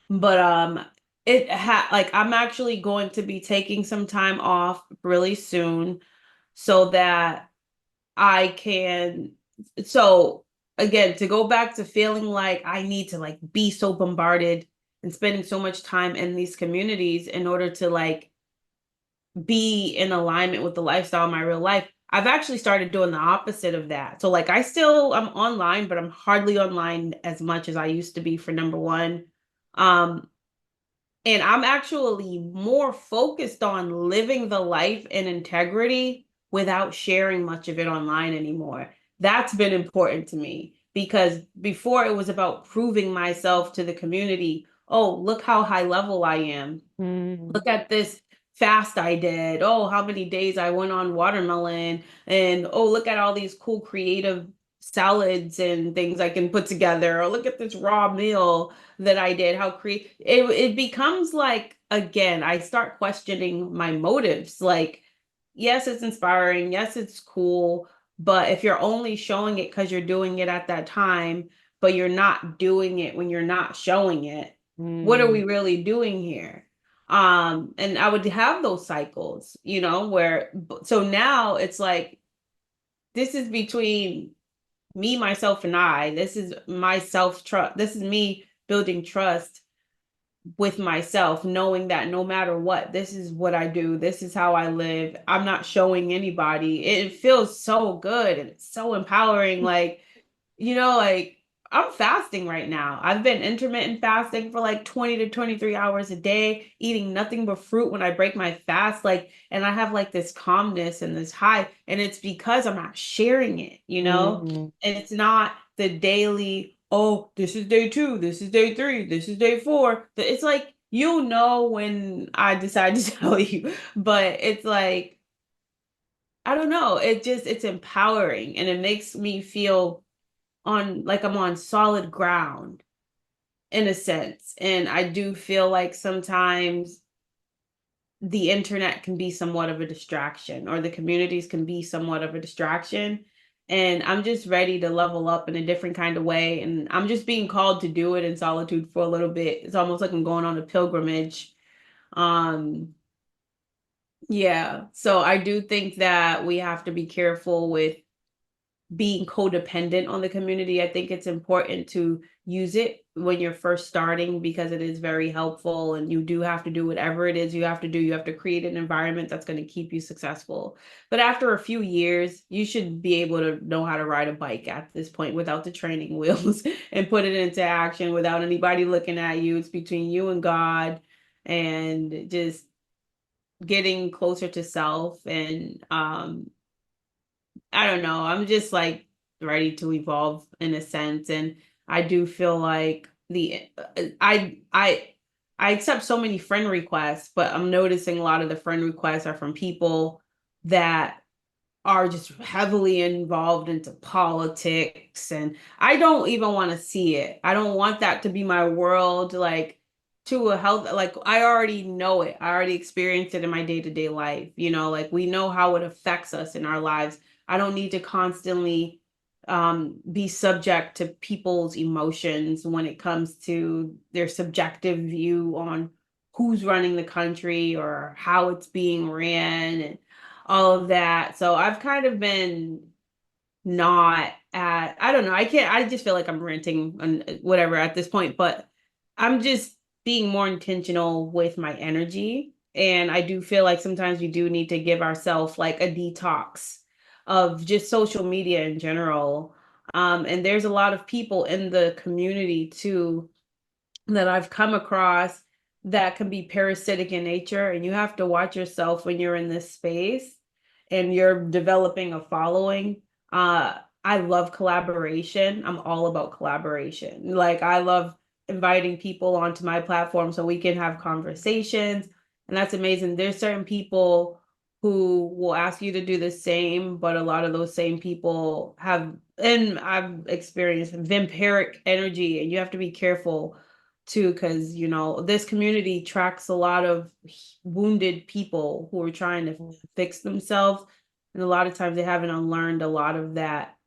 but it like I'm actually going to be taking some time off really soon so that I can, so again, to go back to feeling like I need to like be so bombarded and spending so much time in these communities in order to like be in alignment with the lifestyle of my real life. I've actually started doing the opposite of that. So like I'm online, but I'm hardly online as much as I used to be, for number one. Um, and I'm actually more focused on living the life in integrity without sharing much of it online anymore. That's been important to me, because before it was about proving myself to the community. Oh, look how high level I am. mm, Look at this fast I did. Oh, how many days I went on watermelon. And oh, look at all these cool creative salads and things I can put together. Or look at this raw meal that I did. How create it becomes like, again, I start questioning my motives. Like, yes, it's inspiring. Yes, it's cool. But if you're only showing it because you're doing it at that time, but you're not doing it when you're not showing it, what are we mm, really doing here? And I would have those cycles, where, so now it's like, this is between me, myself, and I. This is my self trust. This is me building trust with myself, knowing that no matter what, this is what I do, this is how I live. I'm not showing anybody. It feels so good and it's so empowering. Like, like I'm fasting right now. I've been intermittent fasting for like 20 to 23 hours a day, eating nothing but fruit when I break my fast. Like, and I have like this calmness and this high, and it's because I'm not sharing it. Hmm. And it's not the daily, oh, this is day 2, this is day 3, this is day 4. It's like, when I decide to tell you, but it's like, I don't know. It's empowering and it makes me feel on like I'm on solid ground in a sense. And I do feel like sometimes the internet can be somewhat of a distraction, or the communities can be somewhat of a distraction. And I'm just ready to level up in a different kind of way. And I'm just being called to do it in solitude for a little bit. It's almost like I'm going on a pilgrimage. Um, yeah. So I do think that we have to be careful with being codependent on the community. I think it's important to use it when you're first starting because it is very helpful, and you do have to do whatever it is you have to do. You have to create an environment that's going to keep you successful. But after a few years, you should be able to know how to ride a bike at this point without the training wheels and put it into action without anybody looking at you. It's between you and God, and just getting closer to self. And I don't know. I'm just like ready to evolve in a sense, and I do feel like I accept so many friend requests, but I'm noticing a lot of the friend requests are from people that are just heavily involved into politics, and I don't even want to see it. I don't want that to be my world, like to a health, like I already know it. I already experienced it in my day-to-day life. Like we know how it affects us in our lives. I don't need to constantly be subject to people's emotions when it comes to their subjective view on who's running the country or how it's being ran, and all of that. So I've kind of been not at, I don't know, I just feel like I'm ranting and whatever at this point, but I'm just being more intentional with my energy. And I do feel like sometimes we do need to give ourselves like a detox of just social media in general. And there's a lot of people in the community too that I've come across that can be parasitic in nature, and you have to watch yourself when you're in this space and you're developing a following. I love collaboration. I'm all about collaboration. Like I love inviting people onto my platform so we can have conversations, and that's amazing. There's certain people who will ask you to do the same, but a lot of those same people have, and I've experienced vampiric energy, and you have to be careful too, because this community tracks a lot of wounded people who are trying to fix themselves, and a lot of times they haven't unlearned a lot of that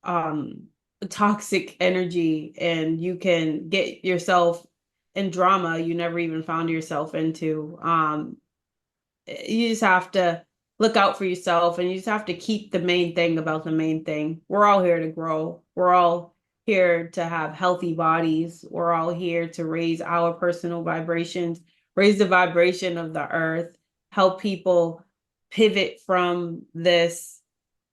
um toxic energy, and you can get yourself in drama you never even found yourself into. You just have to look out for yourself, and you just have to keep the main thing about the main thing. We're all here to grow. We're all here to have healthy bodies. We're all here to raise our personal vibrations, raise the vibration of the earth, help people pivot from this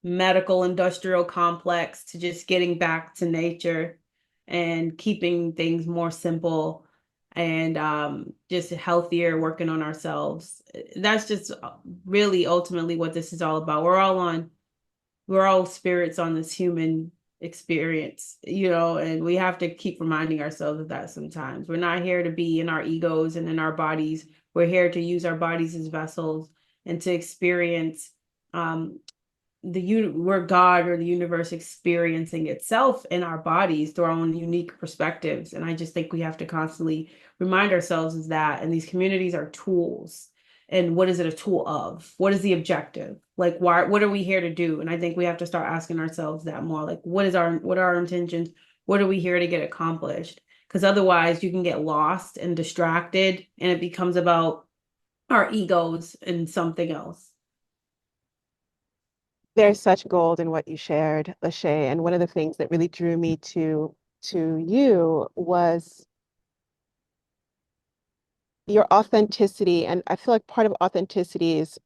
medical industrial complex to just getting back to nature and keeping things more simple, and just healthier, working on ourselves. That's just really ultimately what this is all about. We're all spirits on this human experience, and we have to keep reminding ourselves of that sometimes. We're not here to be in our egos and in our bodies. We're here to use our bodies as vessels and to experience um, we're God or the universe experiencing itself in our bodies through our own unique perspectives. And I just think we have to constantly remind ourselves of that. And these communities are tools. And what is it a tool of? What is the objective? Like, why, what are we here to do? And I think we have to start asking ourselves that more. Like, what are our intentions? What are we here to get accomplished? Because otherwise you can get lost and distracted, and it becomes about our egos and something else. There's such gold in what you shared, Lashay. And one of the things that really drew me to you was your authenticity, and I feel like part of authenticity is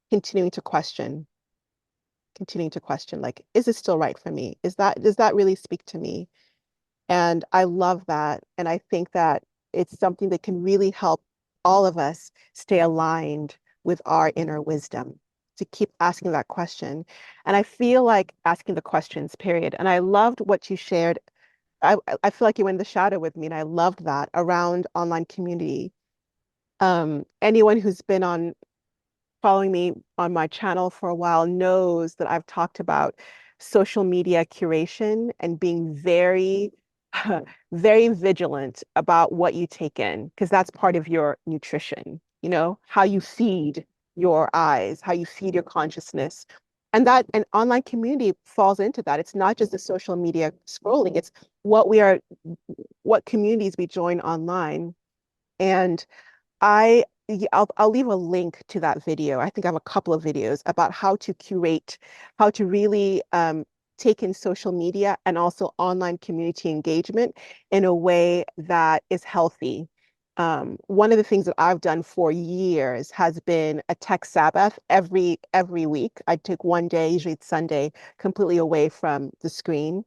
continuing to question, continuing to question, like, is this still right for me? Does that really speak to me? And I love that. And I think that it's something that can really help all of us stay aligned with our inner wisdom, to keep asking that question. And I feel like asking the questions, period. And I loved what you shared. I feel like you were in the shadow with me, and I loved that around online community. Anyone who's been on following me on my channel for a while knows that I've talked about social media curation and being very, very vigilant about what you take in, because that's part of your nutrition, how you feed your eyes, how you feed your consciousness. And that an online community falls into that. It's not just the social media scrolling, it's what we are, what communities we join online. And I'll leave a link to that video. I think I have a couple of videos about how to curate, how to really take in social media and also online community engagement in a way that is healthy. One of the things that I've done for years has been a tech Sabbath every week. I take one day, usually it's Sunday, completely away from the screen.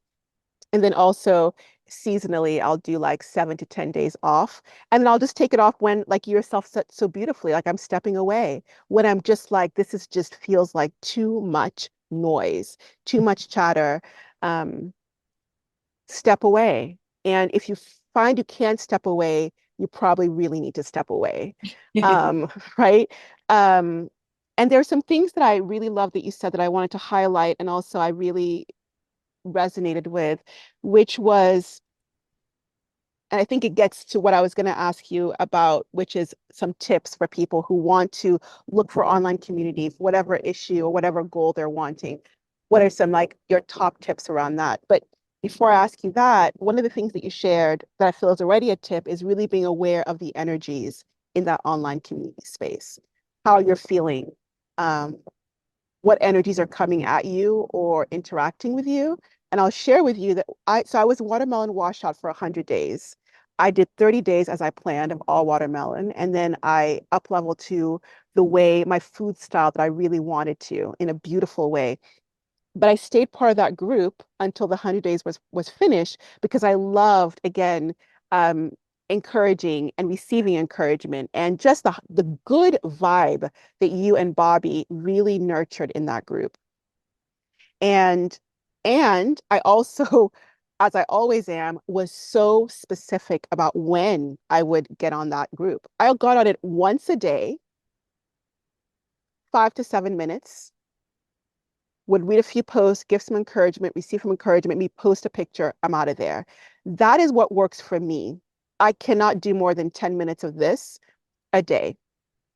And then also seasonally, I'll do like 7 to 10 days off. And then I'll just take it off when, like you yourself said so beautifully, like I'm stepping away. When I'm just like, this is just feels like too much noise, too much chatter. Um, Step away. And if you find you can't step away, you probably really need to step away. Right? Um, and there are some things that I really love that you said that I wanted to highlight, and also I really resonated with, which was, and I think it gets to what I was going to ask you about, which is some tips for people who want to look for online community for whatever issue or whatever goal they're wanting. What are some like your top tips around that? But before I ask you that, one of the things that you shared that I feel is already a tip is really being aware of the energies in that online community space, how you're feeling, um, what energies are coming at you or interacting with you. And I'll share with you that I was watermelon washout for 100 days. I did 30 days as I planned of all watermelon. And then I up leveled to the way my food style that I really wanted to in a beautiful way. But I stayed part of that group until the 100 days was finished because I loved, again, um, encouraging and receiving encouragement and just the good vibe that you and Bobby really nurtured in that group. And I also, as I always am, was so specific about when I would get on that group. I got on it once a day, 5 to 7 minutes, would read a few posts, give some encouragement, receive some encouragement, me post a picture, I'm out of there. That is what works for me. I cannot do more than 10 minutes of this a day.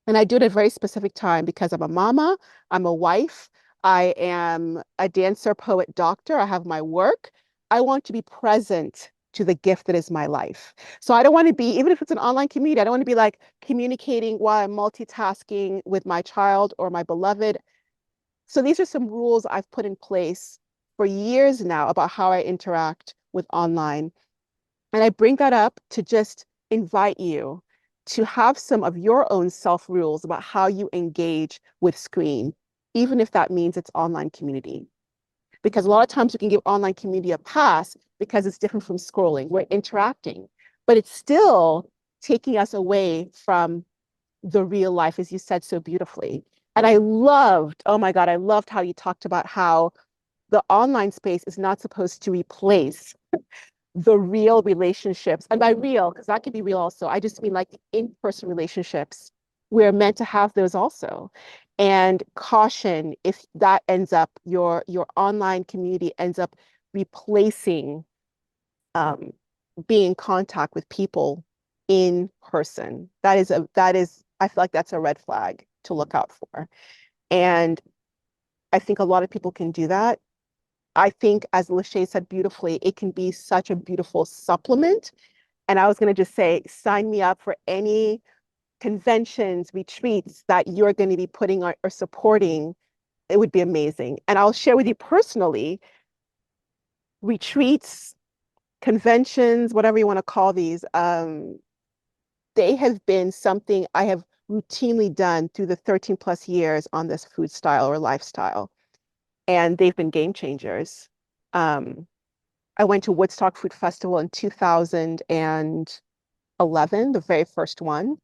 And I do it at a very specific time because I'm a mama, I'm a wife, I am a dancer, poet, doctor, I have my work. I want to be present to the gift that is my life. So I don't want to be, even if it's an online community, I don't want to be like communicating while I'm multitasking with my child or my beloved. So these are some rules I've put in place for years now about how I interact with online. And I bring that up to just invite you to have some of your own self rules about how you engage with screen, even if that means it's online community. Because a lot of times we can give online community a pass because it's different from scrolling. We're interacting, but it's still taking us away from the real life, as you said so beautifully. And I loved, oh my God, I loved how you talked about how the online space is not supposed to replace the real relationships. And by real, because that can be real also, I just mean like the in-person relationships. We're meant to have those also. And caution if that ends up, your online community ends up replacing um, being in contact with people in person. I feel like that's a red flag to look out for. And I think a lot of people can do that. I think, as Lashay said beautifully, it can be such a beautiful supplement. And I was going to just say, sign me up for any conventions, retreats that you're going to be putting on or supporting. It would be amazing. And I'll share with you personally, retreats, conventions, whatever you want to call these, they have been something I have routinely done through the 13 plus years on this food style or lifestyle. And they've been game changers. Um, I went to Woodstock Food Festival in 2011, the very first one.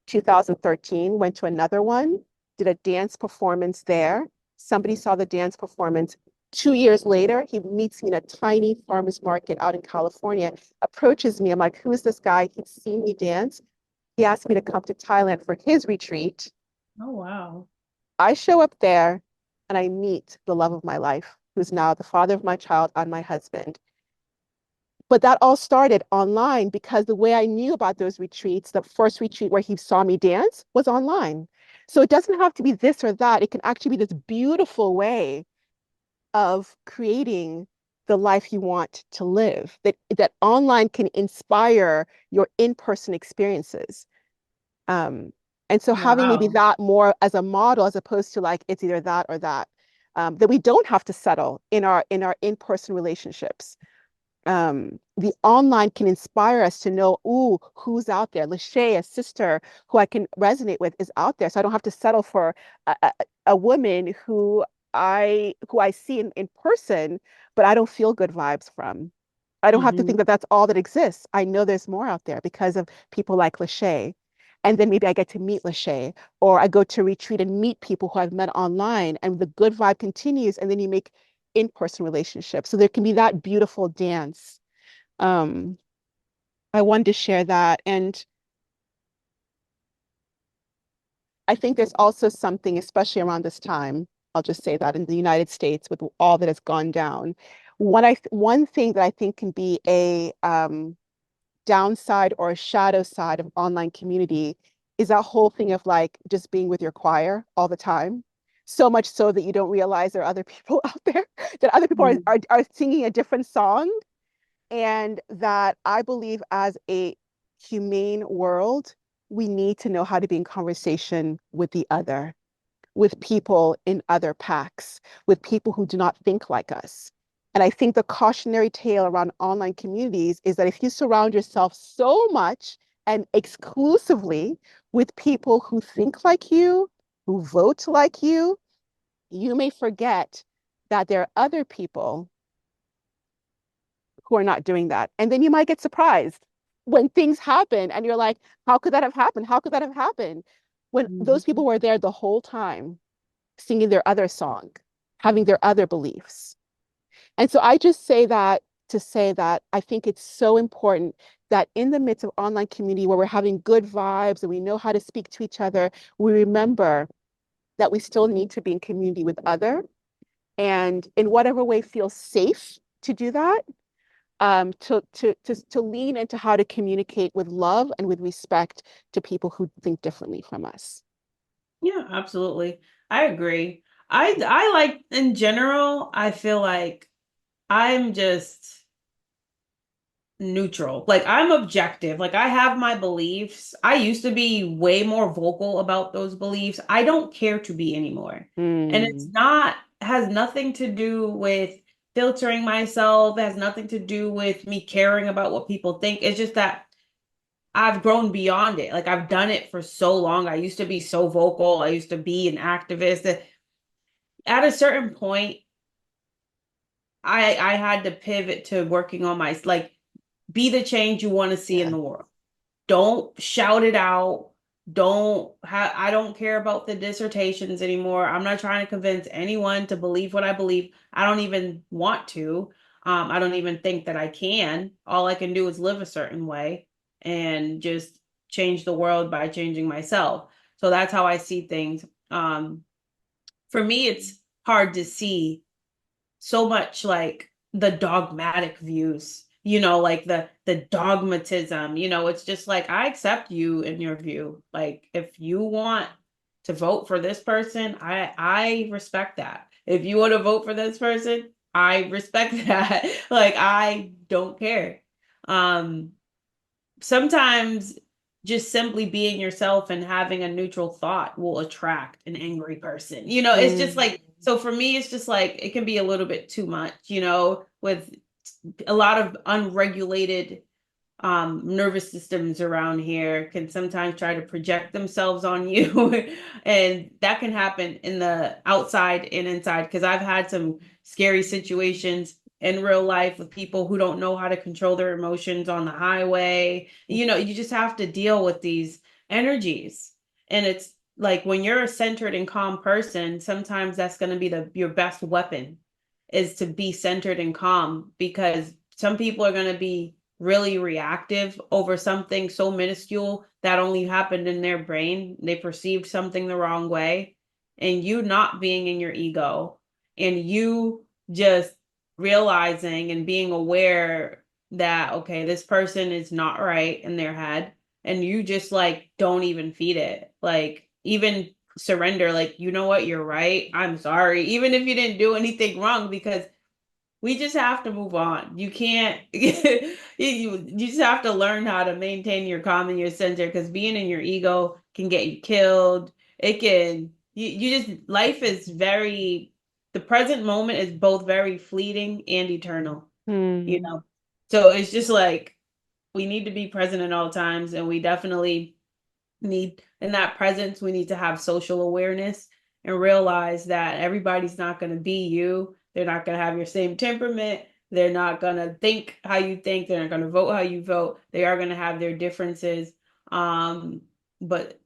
2013, went to another one, did a dance performance there. Somebody saw the dance performance. 2 years later, he meets me in a tiny farmer's market out in California, approaches me. I'm like, who is this guy? He's seen me dance. He asked me to come to Thailand for his retreat. Oh, wow. I show up there and I meet the love of my life, who's now the father of my child and my husband. But that all started online because the way I knew about those retreats, the first retreat where he saw me dance was online. So it doesn't have to be this or that. It can actually be this beautiful way of creating the life you want to live, that online can inspire your in-person experiences. Um, and so having maybe Wow. that more as a model as opposed to like it's either that or that, that we don't have to settle in our in-person relationships. The online can inspire us to know, ooh, who's out there. Lashay, a sister who I can resonate with, is out there. So I don't have to settle for a woman who I see in person, but I don't feel good vibes from. I don't have to think Hmm. that that's all that exists. I know there's more out there because of people like Lashay. And then maybe I get to meet Lashay, or I go to a retreat and meet people who I've met online, and the good vibe continues, and then you make in-person relationships. So there can be that beautiful dance. Um, I wanted to share that. And I think there's also something, especially around this time, I'll just say that in the United States with all that has gone down. One thing that I think can be a downside or a shadow side of online community is that whole thing of like just being with your choir all the time. So much so that you don't realize there are other people out there, that other people are singing a different song. And that I believe as a humane world, we need to know how to be in conversation with the other, with people in other packs, with people who do not think like us. And I think the cautionary tale around online communities is that if you surround yourself so much and exclusively with people who think like you, who vote like you may forget that there are other people who are not doing that. And then you might get surprised when things happen and you're like, how could that have happened? How could that have happened? When those Hmm. people were there the whole time, singing their other song, having their other beliefs. And so I just say that to say that I think it's so important that in the midst of online community where we're having good vibes and we know how to speak to each other, we remember that we still need to be in community with other and in whatever way feels safe to do that, to lean into how to communicate with love and with respect to people who think differently from us. Yeah, absolutely. I agree. I like in general, I feel like I'm just neutral. Like I'm objective. Like I have my beliefs. I used to be way more vocal about those beliefs. I don't care to be anymore. And it's Mm, not has nothing to do with filtering myself, it has nothing to do with me caring about what people think. It's just that I've grown beyond it. Like I've done it for so long. I used to be so vocal. I used to be an activist. At a certain point, I had to pivot to working on my like be the change you want to see in yeah. the world. Don't shout it out. I don't care about the dissertations anymore. I'm not trying to convince anyone to believe what I believe. I don't even want to. I don't even think that I can. All I can do is live a certain way and just change the world by changing myself. So that's how I see things. For me, it's hard to see so much like the dogmatic views, like the dogmatism, it's just like I accept you in your view. Like if you want to vote for this person, I respect that. If you want to vote for this person, I respect that. Like I don't care. Um Sometimes just simply being yourself and having a neutral thought will attract an angry person. It's just Mm, like, so for me, it's just like, it can be a little bit too much, with a lot of unregulated nervous systems around here can sometimes try to project themselves on you. And that can happen in the outside and inside. Because I've had some scary situations in real life with people who don't know how to control their emotions on the highway. You just have to deal with these energies. And it's like when you're a centered and calm person, sometimes that's going to be your best weapon is to be centered and calm, because some people are going to be really reactive over something so minuscule that only happened in their brain. They perceived something the wrong way. And you not being in your ego and you just realizing and being aware that, okay, this person is not right in their head. And you just like don't even feed it. Like, even surrender, like, you know what, you're right. I'm sorry. Even if you didn't do anything wrong, because we just have to move on. You can't you just have to learn how to maintain your calm and your center, because being in your ego can get you killed. It can you just life is very the present moment is both very fleeting and eternal, you Hmm. know. So it's just like we need to be present at all times, and we definitely need in that presence we need to have social awareness and realize that everybody's not going to be you. They're not going to have your same temperament. They're not going to think how you think. They're not going to vote how you vote. They are going to have their differences. But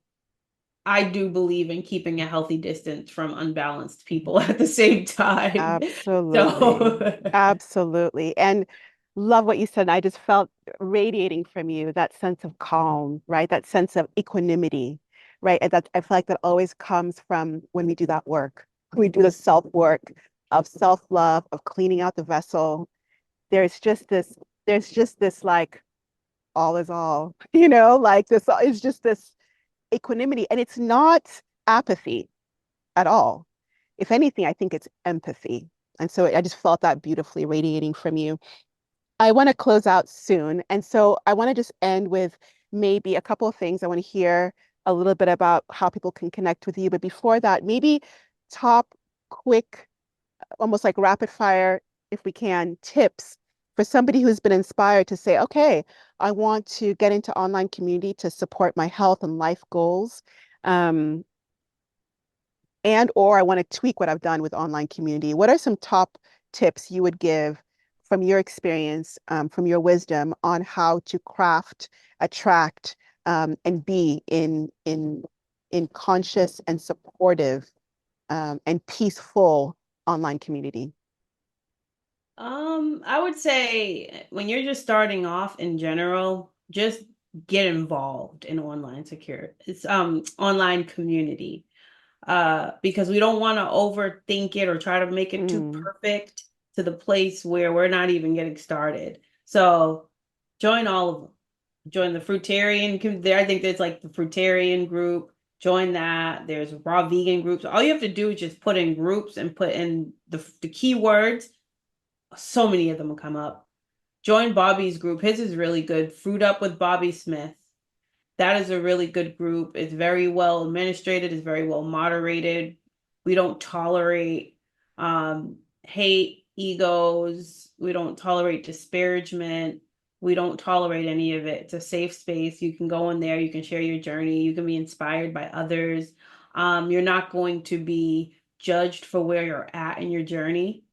I do believe in keeping a healthy distance from unbalanced people at the same time. Absolutely. So Absolutely. And love what you said. I just felt radiating from you that sense of calm, right? That sense of equanimity, right? And that I feel like that always comes from when we do that work. We do the self work of self-love, of cleaning out the vessel. There's just this, there's just this like all is all, like this is just this equanimity. And it's not apathy at all. If anything, I think it's empathy. And so I just felt that beautifully radiating from you. I want to close out soon. And so I want to just end with maybe a couple of things. I want to hear a little bit about how people can connect with you. But before that, maybe top quick, almost like rapid fire, if we can, tips for somebody who's been inspired to say, okay, I want to get into online community to support my health and life goals. Um, and or I want to tweak what I've done with online community. What are some top tips you would give from your experience, from your wisdom on how to craft, attract, and be in conscious and supportive and peaceful online community? I would say when you're just starting off in general, just get involved in online community. Because we don't want to overthink it or try to make it too Mm, perfect to the place where we're not even getting started. So join all of them. Join the fruitarian there. I think there's like the fruitarian group. Join that. There's raw vegan groups. All you have to do is just put in groups and put in the keywords. So many of them will come up. Join Bobby's group. His is really good. Fruit Up with Bobby Smith. That is a really good group. It's very well administrated, it's very well moderated. We don't tolerate hate, egos. We don't tolerate disparagement. We don't tolerate any of it. It's a safe space. You can go in there, you can share your journey, you can be inspired by others. You're not going to be judged for where you're at in your journey,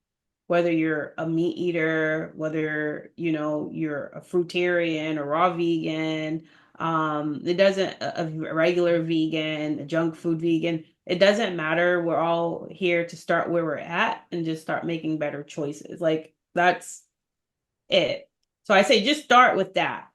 whether you're a meat eater, whether you're a fruitarian or raw vegan, it doesn't a regular vegan, a junk food vegan, it doesn't matter. We're all here to start where we're at and just start making better choices. Like, that's it. So I say just start with that.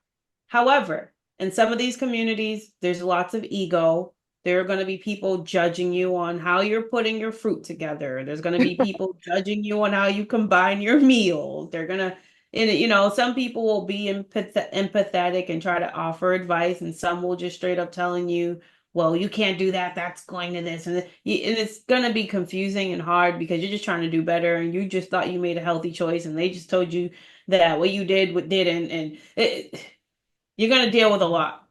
However, in some of these communities, there's lots of ego. There are going to be people judging you on how you're putting your fruit together. There's going to be people judging you on how you combine your meals. They're going to, and some people will be empathetic and try to offer advice, and some will just straight up telling you, well, you can't do that. That's going to this. And it's going to be confusing and hard because you're just trying to do better and you just thought you made a healthy choice and they just told you that what you did, what didn't. And you're going to deal with a lot.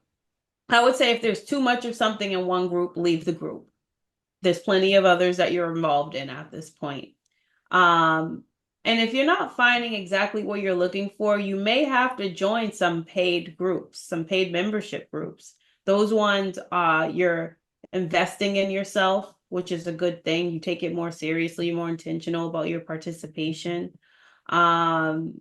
I would say if there's too much of something in one group, leave the group. There's plenty of others that you're involved in at this point. Um, And if you're not finding exactly what you're looking for, you may have to join some paid groups, some paid membership groups. Those ones, you're investing in yourself, which is a good thing. You take it more seriously, more intentional about your participation. Um,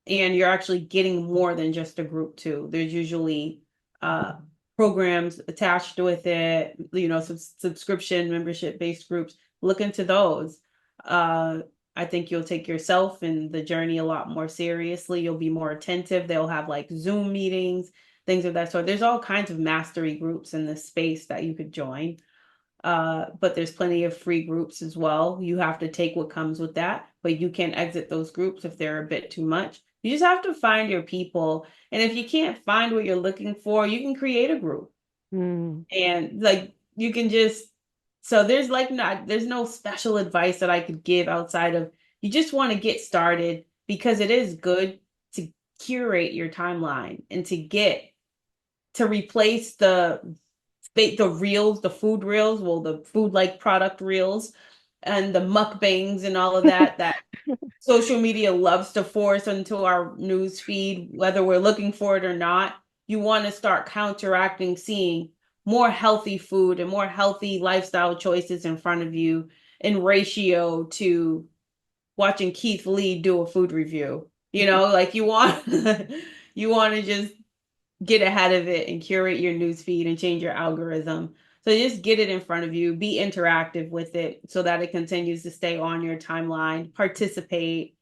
and you're actually getting more than just a group too. There's usually uh, programs attached with it, subscription membership based groups. Look into those. Uh, I think you'll take yourself and the journey a lot more seriously. You'll be more attentive. They'll have like Zoom meetings, things of that sort. There's all kinds of mastery groups in this space that you could join. But there's plenty of free groups as well. You have to take what comes with that, but you can exit those groups if they're a bit too much. You just have to find your people. And if you can't find what you're looking for, you can create a group. Mm, And like you can just, so there's like not, there's no special advice that I could give outside of you just want to get started because it is good to curate your timeline and to replace the reels, the food reels, well, the food like product reels and the mukbangs and all of that social media loves to force into our news feed, whether we're looking for it or not. You want to start counteracting, seeing more healthy food and more healthy lifestyle choices in front of you in ratio to watching Keith Lee do a food review. Like you want you want to just get ahead of it and curate your news feed and change your algorithm. So just get it in front of you, be interactive with it so that it continues to stay on your timeline, participate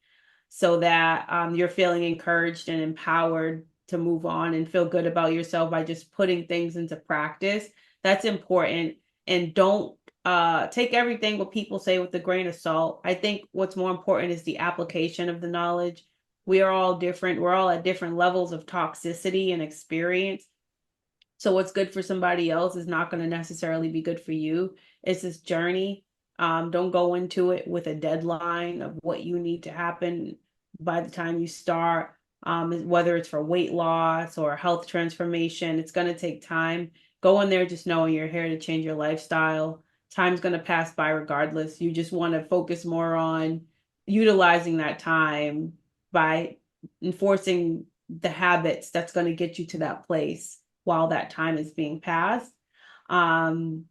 so that you're feeling encouraged and empowered to move on and feel good about yourself by just putting things into practice. That's important. And don't take everything what people say with a grain of salt. I think what's more important is the application of the knowledge. We are all different. We're all at different levels of toxicity and experience. So what's good for somebody else is not going to necessarily be good for you. It's this journey. Don't go into it with a deadline of what you need to happen by the time you start. Whether it's for weight loss or health transformation, it's going to take time. Go in there just knowing you're here to change your lifestyle. Time's going to pass by regardless. You just want to focus more on utilizing that time by enforcing the habits that's going to get you to that place while that time is being passed. Um,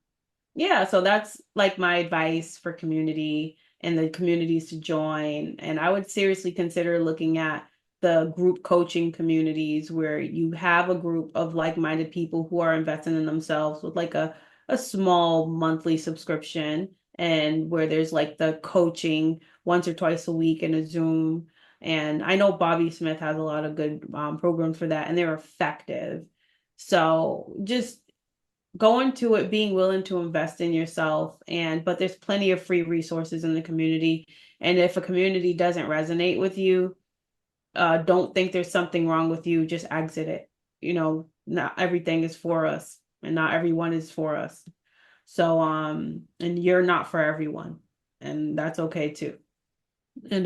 yeah, so that's like my advice for community and the communities to join. And I would seriously consider looking at the group coaching communities where you have a group of like-minded people who are investing in themselves with like a small monthly subscription and where there's like the coaching once or twice a week in a Zoom. And I know Bobby Smith has a lot of good programs for that and they're effective. So just go into it being willing to invest in yourself but there's plenty of free resources in the community. And if a community doesn't resonate with you, don't think there's something wrong with you, just exit it. Not everything is for us and not everyone is for us. So and you're not for everyone. And that's okay too. And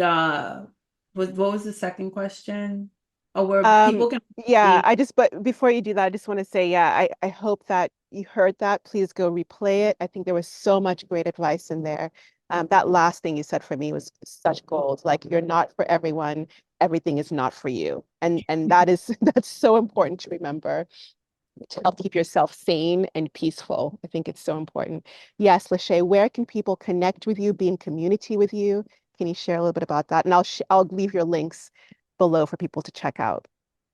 what was the second question? Oh, where Um, people can yeah, be. but before you do that, I just want to say, yeah, I hope that you heard that. Please go replay it. I think there was so much great advice in there. That last thing you said for me was such gold. Like you're not for everyone, everything is not for you. And that is that's so important to remember to help keep yourself sane and peaceful. I think it's so important. Yes, Lashay, where can people connect with you, be in community with you? Can you share a little bit about that? And I'll leave your links below for people to check out.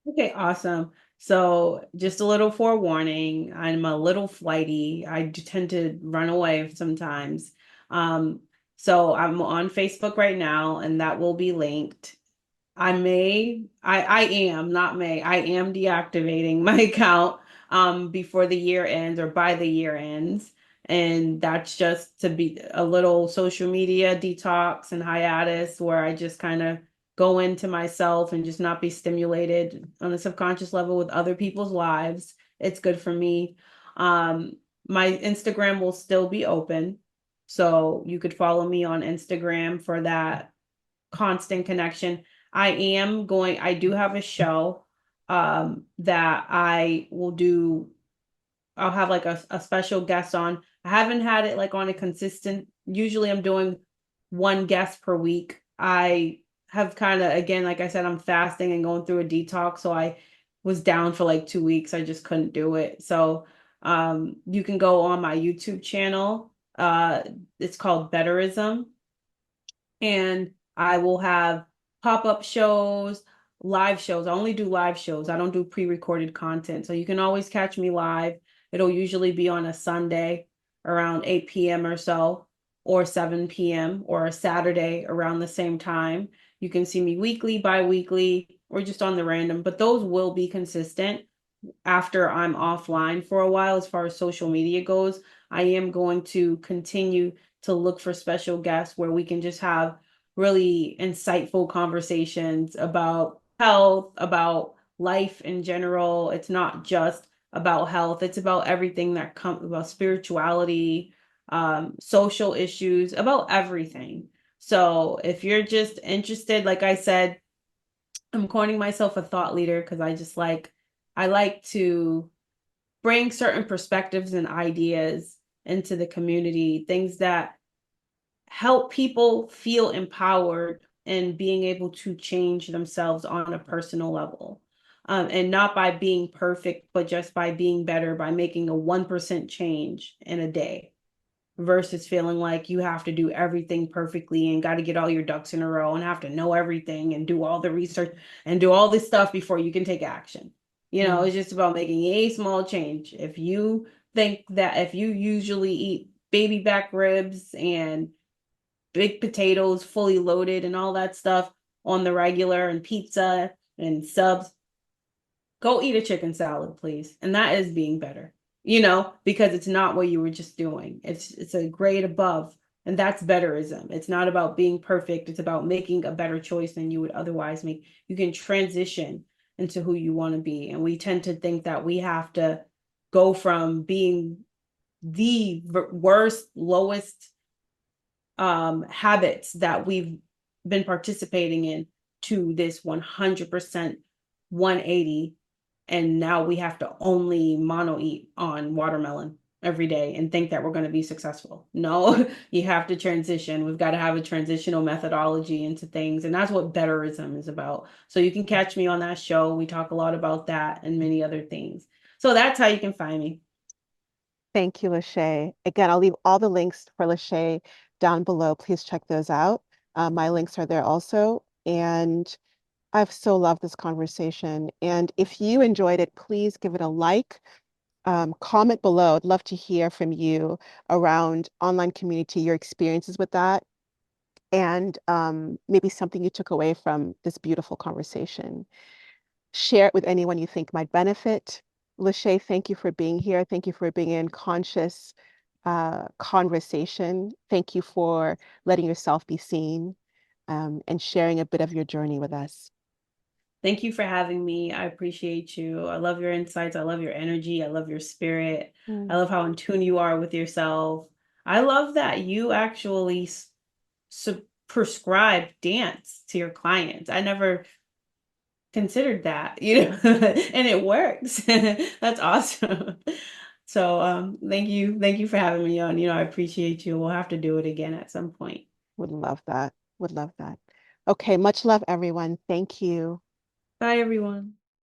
Okay, awesome. So, just a little forewarning, I'm a little flighty. I do tend to run away sometimes. Um, so I'm on Facebook right now, and that will be linked. I am, not may, I am deactivating my account before the year ends or by the year ends. And that's just to be a little social media detox and hiatus where I just kind of go into myself and just not be stimulated on a subconscious level with other people's lives. It's good for me. Um, my Instagram will still be open. So you could follow me on Instagram for that constant connection. I do have a show that I'll have like a special guest on. I haven't had it like on a consistent, usually I'm doing one guest per week. I have kind of, again, like I said, I'm fasting and going through a detox. So I was down for like 2 weeks. I just couldn't do it. So you can go on my YouTube channel. It's called Betterism, and I will have pop-up shows, live shows. I only do live shows. I don't do pre-recorded content. So you can always catch me live. It'll usually be on a Sunday around 8 p.m. or so, or 7 p.m., or a Saturday around the same time. You can see me weekly, bi-weekly, or just on the random, but those will be consistent after I'm offline for a while. As far as social media goes, I am going to continue to look for special guests where we can just have really insightful conversations about health, about life in general. It's not just about health, it's about everything that comes about spirituality, social issues, about everything. So if you're just interested, like I said, I'm calling myself a thought leader because I like to bring certain perspectives and ideas into the community, things that help people feel empowered and being able to change themselves on a personal level. And not by being perfect, but just by being better, by making a 1% change in a day versus feeling like you have to do everything perfectly and got to get all your ducks in a row and have to know everything and do all the research and do all this stuff before you can take action. Mm. It's just about making a small change. If you think that if you usually eat baby back ribs and big potatoes fully loaded and all that stuff on the regular and pizza and subs, go eat a chicken salad, please. And that is being better, because it's not what you were just doing. It's a grade above, and that's betterism. It's not about being perfect. It's about making a better choice than you would otherwise make. You can transition into who you want to be. And we tend to think that we have to go from being the worst, lowest habits that we've been participating in to this 100% 180, and now we have to only mono eat on watermelon every day and think that we're going to be successful. No, you have to transition. We've got to have a transitional methodology into things, and that's what betterism is about. So you can catch me on that show. We talk a lot about that and many other things. So that's how you can find me. Thank you, Lashay. Again, I'll leave all the links for Lashay down below. Please check those out. My links are there also. And I've so loved this conversation. And if you enjoyed it, please give it a like, comment below. I'd love to hear from you around online community, your experiences with that, and maybe something you took away from this beautiful conversation. Share it with anyone you think might benefit. Lashay, thank you for being here. Thank you for being in conscious conversation. Thank you for letting yourself be seen, and sharing a bit of your journey with us. Thank you for having me. I appreciate you. I love your insights. I love your energy. I love your spirit. I Mm. love how in tune you are with yourself. I love that you actually prescribe dance to your clients. I never considered that, and it works. That's awesome. So, thank you. Thank you for having me on. I appreciate you. We'll have to do it again at some point. Would love that. Would love that. Okay, much love, everyone. Thank you. Bye, everyone.